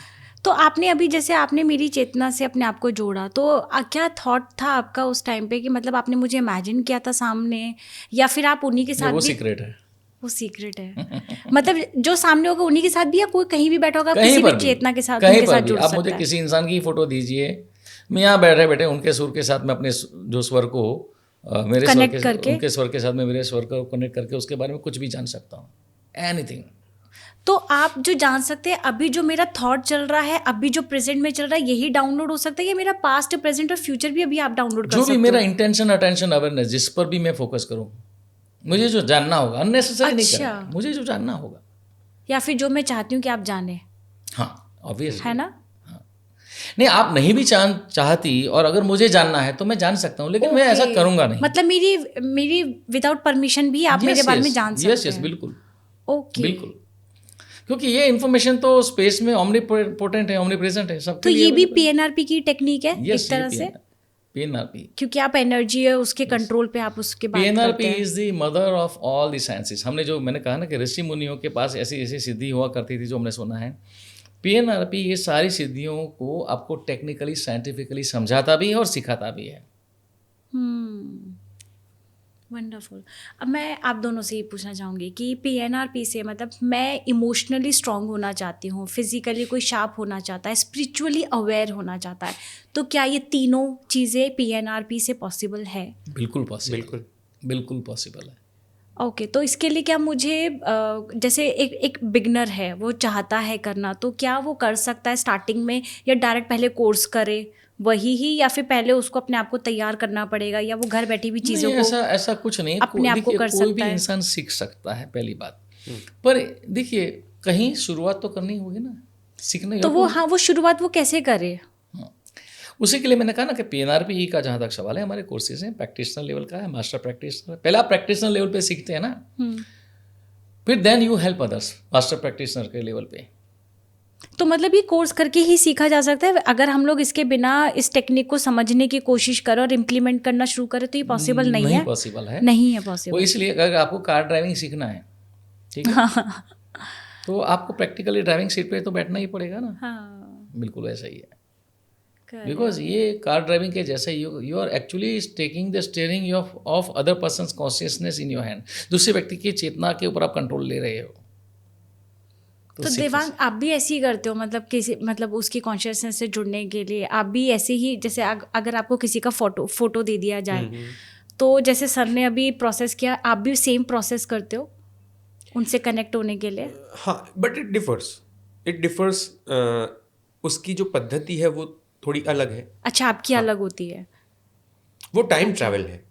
तो आपने अभी जैसे आपने मेरी चेतना से अपने आप को जोड़ा, तो क्या थॉट था आपका उस टाइम पे कि मतलब आपने मुझे इमेजिन किया था सामने, या फिर आप उन्हीं के साथ वो भी? सीक्रेट है, वो सीक्रेट है। मतलब जो सामने होगा उन्हीं के साथ भी, या कोई कहीं भी बैठा होगा कहीं किसी पर भी भी, चेतना के साथ कहीं उनके पर साथ भी जुड़ आप सकता मुझे है? किसी इंसान की फोटो दीजिए, मैं यहाँ बैठे बैठे उनके सुर के साथ मैं अपने जो स्वर को मेरे स्वर कनेक्ट के करके? उनके स्वर के साथ मैं मेरे स्वर को कनेक्ट करके उसके बारे में कुछ भी जान सकता हूँ, एनीथिंग। तो आप जो जान सकते हैं अभी जो मेरा थॉट चल रहा है, अभी जो प्रेजेंट में चल रहा है, यही डाउनलोड हो सकता है, या मेरा पास्ट, प्रेजेंट और फ्यूचर भी अभी आप डाउनलोड कर जो सकते भी हो? मेरा इंटेंशन, अटेंशन, अवेयरनेस, जिस पर भी मैं फोकस करूँ, मुझे जो जानना होगा, अननेसेसरी नहीं अच्छा। करना है, मुझे जो जानना होगा। या फिर जो मैं चाहती हूँ कि आप जाने, हाँ, ऑब्वियसली है ना? नहीं, आप नहीं भी चाहती और अगर मुझे जानना है तो मैं जान सकता हूँ, लेकिन मैं ऐसा ओके। करूंगा नहीं। मतलब मेरी विदाउट परमिशन भी आप मेरे बारे में जान सकते यस हैं? बिल्कुल ओके। बिल्कुल, क्योंकि ये इन्फॉर्मेशन तो स्पेस में ओमनीपोटेंट है, ओमनी प्रेजेंट है, सबके तो लिए ये भी available है। पीएनआरपी की टेक्निक है यस, एक तरह से, पीएनआरपी। क्योंकि आप एनर्जी है उसके कंट्रोल पे आप उसके बात पीएनआरपी करते हैं। Is the mother of all the sciences. हमने जो मैंने कहा ना कि ऋषि मुनियों के पास ऐसी ऐसी सिद्धि हुआ करती थी जो हमने सुना है, पीएनआरपी ये सारी सिद्धियों को आपको टेक्निकली साइंटिफिकली समझाता भी है और सिखाता भी है। वंडरफुल। अब मैं आप दोनों से ये पूछना चाहूँगी कि पीएनआरपी से मतलब मैं इमोशनली स्ट्रांग होना चाहती हूँ, फिजिकली कोई शार्प होना चाहता है, स्पिरिचुअली अवेयर होना चाहता है, तो क्या ये तीनों चीज़ें पीएनआरपी से पॉसिबल है? बिल्कुल पॉसिबल, बिल्कुल पॉसिबल है। ओके। तो इसके लिए क्या मुझे जैसे एक बिगनर है वो चाहता है करना, तो क्या वो कर सकता है स्टार्टिंग में, या डायरेक्ट पहले कोर्स करे वही ही, या फिर पहले उसको अपने आप को तैयार करना पड़ेगा, या वो घर बैठी हुई चीज़ों नहीं, को ऐसा कुछ नहीं, अपने आप को देखिए, कर कोई सकता भी है? इंसान सीख सकता है, पहली बात। पर देखिए, कहीं शुरुआत तो करनी होगी ना, सीखने तो वो, हाँ, वो शुरुआत वो कैसे करे? उसी के लिए मैंने कहा ना कि पीएनआरपी का जहाँ तक सवाल है, हमारे कोर्सेज हैं, प्रैक्टिशनर लेवल का है, मास्टर प्रैक्टिशनर। पहले आप प्रैक्टिशनर लेवल पे सीखते हैं ना, फिर then you help others master practitioner के लेवल पे। तो मतलब ये कोर्स करके ही सीखा जा सकता है? अगर हम लोग इसके बिना इस टेक्निक को समझने की कोशिश करें और इम्प्लीमेंट करना शुरू करें तो ये पॉसिबल नहीं है? पॉसिबल है, नहीं है वो पॉसिबल। इसलिए अगर आपको कार ड्राइविंग सीखना है, ठीक है, तो आपको प्रैक्टिकली ड्राइविंग सीट पे तो बैठना ही पड़ेगा ना। हाँ, बिल्कुल ऐसा ही है, correct। बिकॉज ये कार ड्राइविंग के जैसे you are actually taking the steering of other person's consciousness in your hand. दूसरे व्यक्ति की चेतना के ऊपर आप कंट्रोल ले रहे हो। तो देवांग, आप भी ऐसे ही करते हो, मतलब किसी, मतलब उसकी कॉन्शियसनेस से जुड़ने के लिए आप भी ऐसे ही, जैसे अगर आपको किसी का फोटो दे दिया जाए, तो जैसे सर ने अभी प्रोसेस किया, आप भी सेम प्रोसेस करते हो उनसे कनेक्ट होने के लिए? हाँ, बट इट डिफर्स। उसकी जो पद्धति है वो थोड़ी अलग है। अच्छा, आपकी अलग होती है? वो टाइम ट्रैवल है।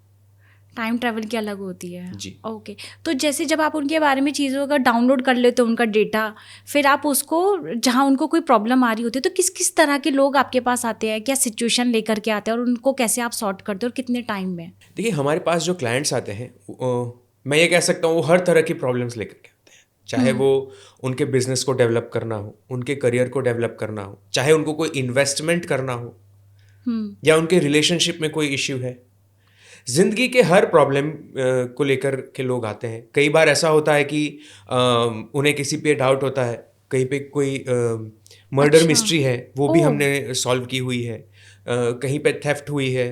टाइम ट्रैवल की अलग होती है जी। ओके। तो जैसे जब आप उनके बारे में चीज़ों का डाउनलोड कर लेते हो उनका डेटा, फिर आप उसको, जहाँ उनको कोई प्रॉब्लम आ रही होती है, तो किस किस तरह के लोग आपके पास आते हैं, क्या सिचुएशन लेकर के आते हैं, और उनको कैसे आप सॉर्ट करते हो और कितने टाइम में? देखिए, हमारे पास जो क्लाइंट्स आते हैं, मैं ये कह सकता हूँ वो हर तरह की प्रॉब्लम्स लेकर के आते हैं। चाहे वो उनके बिजनेस को डेवलप करना हो, उनके करियर को डेवलप करना हो, चाहे उनको कोई इन्वेस्टमेंट करना हो, या उनके रिलेशनशिप में कोई इश्यू है। ज़िंदगी के हर प्रॉब्लम को लेकर के लोग आते हैं। कई बार ऐसा होता है कि उन्हें किसी पे डाउट होता है, कहीं पे कोई मर्डर अच्छा। मिस्ट्री है, वो भी ओह। हमने सॉल्व की हुई है। कहीं पे थेफ्ट हुई है,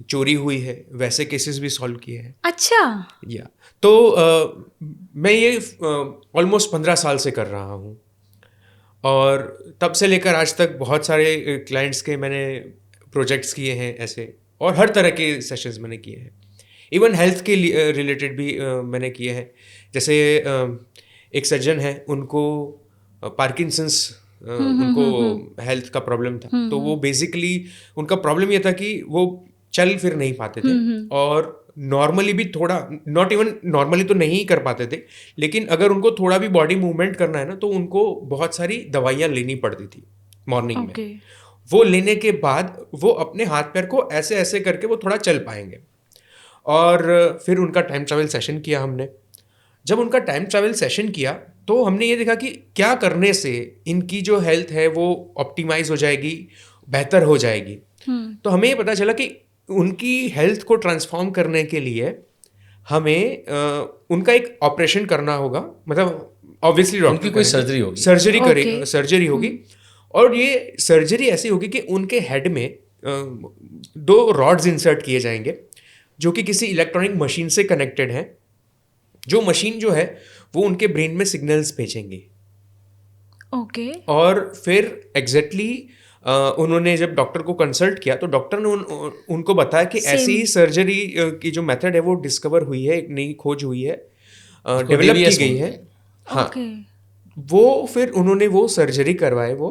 चोरी हुई है, वैसे केसेस भी सॉल्व किए हैं। अच्छा। या तो मैं ये ऑलमोस्ट 15 साल से कर रहा हूँ, और तब से लेकर आज तक बहुत सारे क्लाइंट्स के मैंने प्रोजेक्ट्स किए हैं ऐसे, और हर तरह के सेशंस मैंने किए हैं। इवन हेल्थ के रिलेटेड भी मैंने किए हैं। जैसे एक सर्जन है, उनको पार्किंसंस, उनको हेल्थ का प्रॉब्लम था। तो वो बेसिकली उनका प्रॉब्लम ये था कि वो चल फिर नहीं पाते थे, और नॉर्मली भी थोड़ा, नॉट इवन नॉर्मली तो नहीं कर पाते थे, लेकिन अगर उनको थोड़ा भी बॉडी मूवमेंट करना है ना, तो उनको बहुत सारी दवाइयाँ लेनी पड़ती थी मॉर्निंग में। वो लेने के बाद वो अपने हाथ पैर को ऐसे ऐसे करके वो थोड़ा चल पाएंगे। और फिर उनका टाइम ट्रैवल सेशन किया हमने। जब उनका टाइम ट्रैवल सेशन किया तो हमने ये देखा कि क्या करने से इनकी जो हेल्थ है वो ऑप्टिमाइज हो जाएगी, बेहतर हो जाएगी। तो हमें ये पता चला कि उनकी हेल्थ को ट्रांसफॉर्म करने के लिए हमें उनका एक ऑपरेशन करना होगा। मतलब ऑब्वियसली उनकी कोई सर्जरी होगी, सर्जरी होगी, और ये सर्जरी ऐसी होगी कि उनके हेड में 2 रॉड्स इंसर्ट किए जाएंगे जो कि किसी इलेक्ट्रॉनिक मशीन से कनेक्टेड है, जो मशीन जो है वो उनके ब्रेन में सिग्नल्स भेजेंगी। ओके। और फिर एग्जैक्टली उन्होंने जब डॉक्टर को कंसल्ट किया तो डॉक्टर ने उनको बताया कि ऐसी ही सर्जरी की जो मेथड है वो डिस्कवर हुई है, एक नई खोज हुई है, डेवलप की गई है। हाँ, वो फिर उन्होंने वो सर्जरी करवाए वो,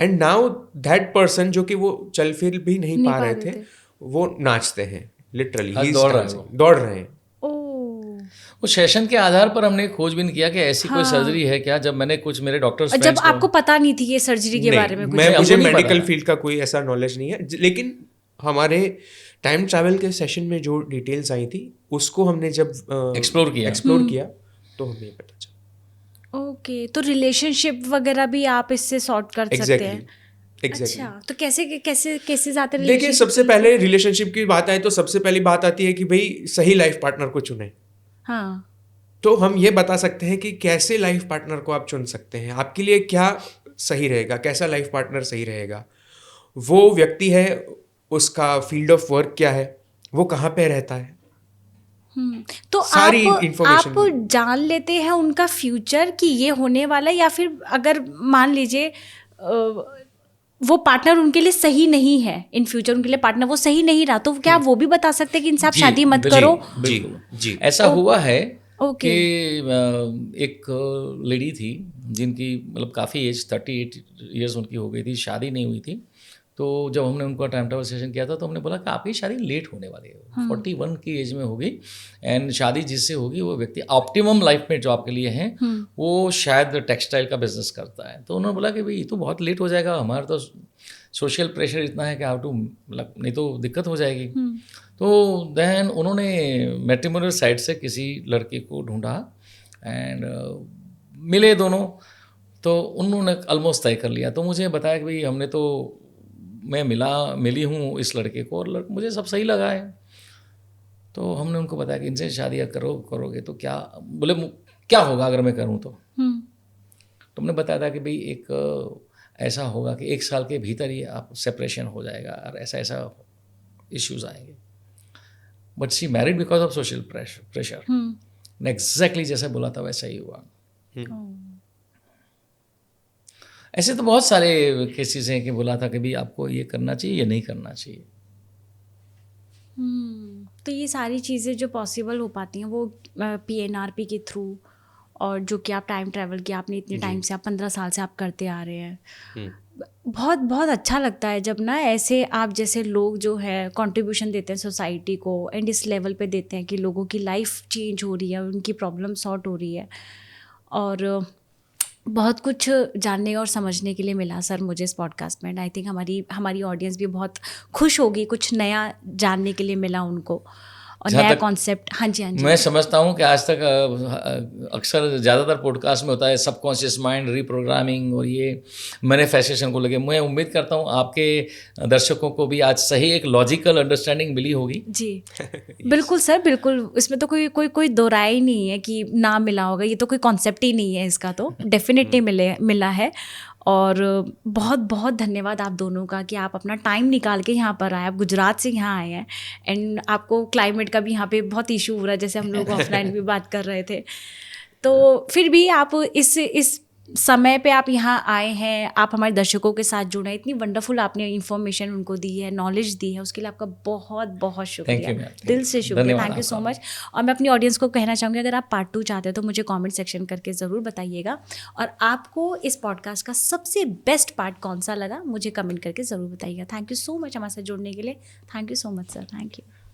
एंड नाउ दैट पर्सन जो कि वो चल फिर भी नहीं पा रहे थे वो नाचते हैं, लिटरली दौड़ रहे हैं। वो सेशन के आधार पर हमने खोजबीन किया कि ऐसी कोई सर्जरी है क्या। जब मैंने कुछ मेरे डॉक्टर्स जब आपको पता नहीं थी ये सर्जरी के बारे में? मुझे मेडिकल फील्ड का कोई ऐसा नॉलेज नहीं है, लेकिन हमारे टाइम ट्रैवल के सेशन में जो डिटेल्स आई थी उसको हमने जब एक्सप्लोर किया तो हमें पता चला। ओके, तो रिलेशनशिप वगैरह भी आप इससे सॉर्ट कर सकते हैं? अच्छा, तो कैसे केसेस आते हैं? देखिए, सबसे पहले रिलेशनशिप की बात आए तो सबसे पहली बात आती है कि भाई सही लाइफ पार्टनर को चुने। हाँ, तो हम ये बता सकते हैं कि कैसे लाइफ पार्टनर को आप चुन सकते हैं, आपके लिए क्या सही रहेगा, कैसा लाइफ पार्टनर सही रहेगा, वो व्यक्ति है, उसका फील्ड ऑफ वर्क क्या है, वो कहाँ पे रहता है, तो सारी आप जान लेते हैं उनका फ्यूचर कि ये होने वाला है, या फिर अगर मान लीजिए वो पार्टनर उनके लिए सही नहीं है, इन फ्यूचर उनके लिए पार्टनर वो सही नहीं रहा, तो क्या वो भी बता सकते हैं कि इनसे आप शादी मत करो? जी, ऐसा हुआ है कि एक लेडी थी जिनकी मतलब काफ़ी एज 38 इयर्स उनकी हो गई थी, शादी नहीं हुई थी। तो जब हमने उनका टाइम ट्रैवल सेशन किया था तो हमने बोला कि आपकी शादी लेट होने वाली है, 41 की एज में होगी, एंड शादी जिससे होगी वो व्यक्ति ऑप्टिमम लाइफ में जो आपके लिए है वो शायद टेक्सटाइल का बिजनेस करता है। तो उन्होंने बोला कि भाई ये तो बहुत लेट हो जाएगा, हमारा तो सोशल प्रेशर इतना है कि हाउ टू, मतलब नहीं तो दिक्कत हो जाएगी। तो देन उन्होंने मैट्रिमोनियल साइट से किसी लड़के को ढूंढा एंड मिले दोनों, तो उन्होंने ऑलमोस्ट तय कर लिया। तो मुझे बताया कि भाई हमने तो, मैं मिली हूँ इस लड़के को और मुझे सब सही लगा है। तो हमने उनको बताया कि इनसे शादी करोगे तो क्या, बोले क्या होगा अगर मैं करूँ तो हमने बताया था कि भाई एक ऐसा होगा कि 1 साल के भीतर ही आप सेपरेशन हो जाएगा और ऐसा इश्यूज आएंगे। But she married because of social pressure. Exactly जैसे बोला था वैसा ही हुआ। ऐसे तो बहुत सारे केसेस हैं कि बोला था कि भाई आपको ये करना चाहिए, ये नहीं करना चाहिए। तो ये सारी चीज़ें जो पॉसिबल हो पाती हैं वो PNRP के थ्रू, और जो कि आप टाइम ट्रैवल किया आपने इतने टाइम से, आप 15 साल से आप करते आ रहे हैं। बहुत बहुत अच्छा लगता है जब ना ऐसे आप जैसे लोग जो है कंट्रीब्यूशन देते हैं सोसाइटी को, एंड इस लेवल पे देते हैं कि लोगों की लाइफ चेंज हो रही है, उनकी प्रॉब्लम सॉर्ट हो रही है। और बहुत कुछ जानने और समझने के लिए मिला सर मुझे इस पॉडकास्ट में। आई थिंक हमारी ऑडियंस भी बहुत खुश होगी, कुछ नया जानने के लिए मिला उनको, और नया कॉन्सेप्ट। हाँ जी। मैं समझता हूँ कि आज तक अक्सर ज़्यादातर पॉडकास्ट में होता है सबकॉन्शियस माइंड, रीप्रोग्रामिंग और ये मैनिफेस्टेशन को लेके। मैं उम्मीद करता हूँ आपके दर्शकों को भी आज सही एक लॉजिकल अंडरस्टैंडिंग मिली होगी। जी बिल्कुल सर, बिल्कुल। इसमें तो कोई दो राय ही नहीं है कि ना मिला होगा, ये तो कोई कॉन्सेप्ट ही नहीं है इसका, तो डेफिनेटली मिला है। और बहुत बहुत धन्यवाद आप दोनों का कि आप अपना टाइम निकाल के यहाँ पर आए, आप गुजरात से यहाँ आए हैं, एंड आपको क्लाइमेट का भी यहाँ पे बहुत इशू हो रहा है, जैसे हम लोग ऑफलाइन भी बात कर रहे थे। तो फिर भी आप इस समय पे आप यहाँ आए हैं, आप हमारे दर्शकों के साथ जुड़े हैं, इतनी वंडरफुल आपने इन्फॉर्मेशन उनको दी है, नॉलेज दी है, उसके लिए आपका बहुत बहुत शुक्रिया, दिल से शुक्रिया। Thank you so much. और मैं अपनी ऑडियंस को कहना चाहूँगी, अगर आप पार्ट 2 चाहते हो तो मुझे कमेंट सेक्शन करके ज़रूर बताइएगा, और आपको इस पॉडकास्ट का सबसे बेस्ट पार्ट कौन सा लगा मुझे कमेंट करके ज़रूर बताइएगा। थैंक यू सो मच हमारे साथ जुड़ने के लिए। Thank you so much sir, thank you.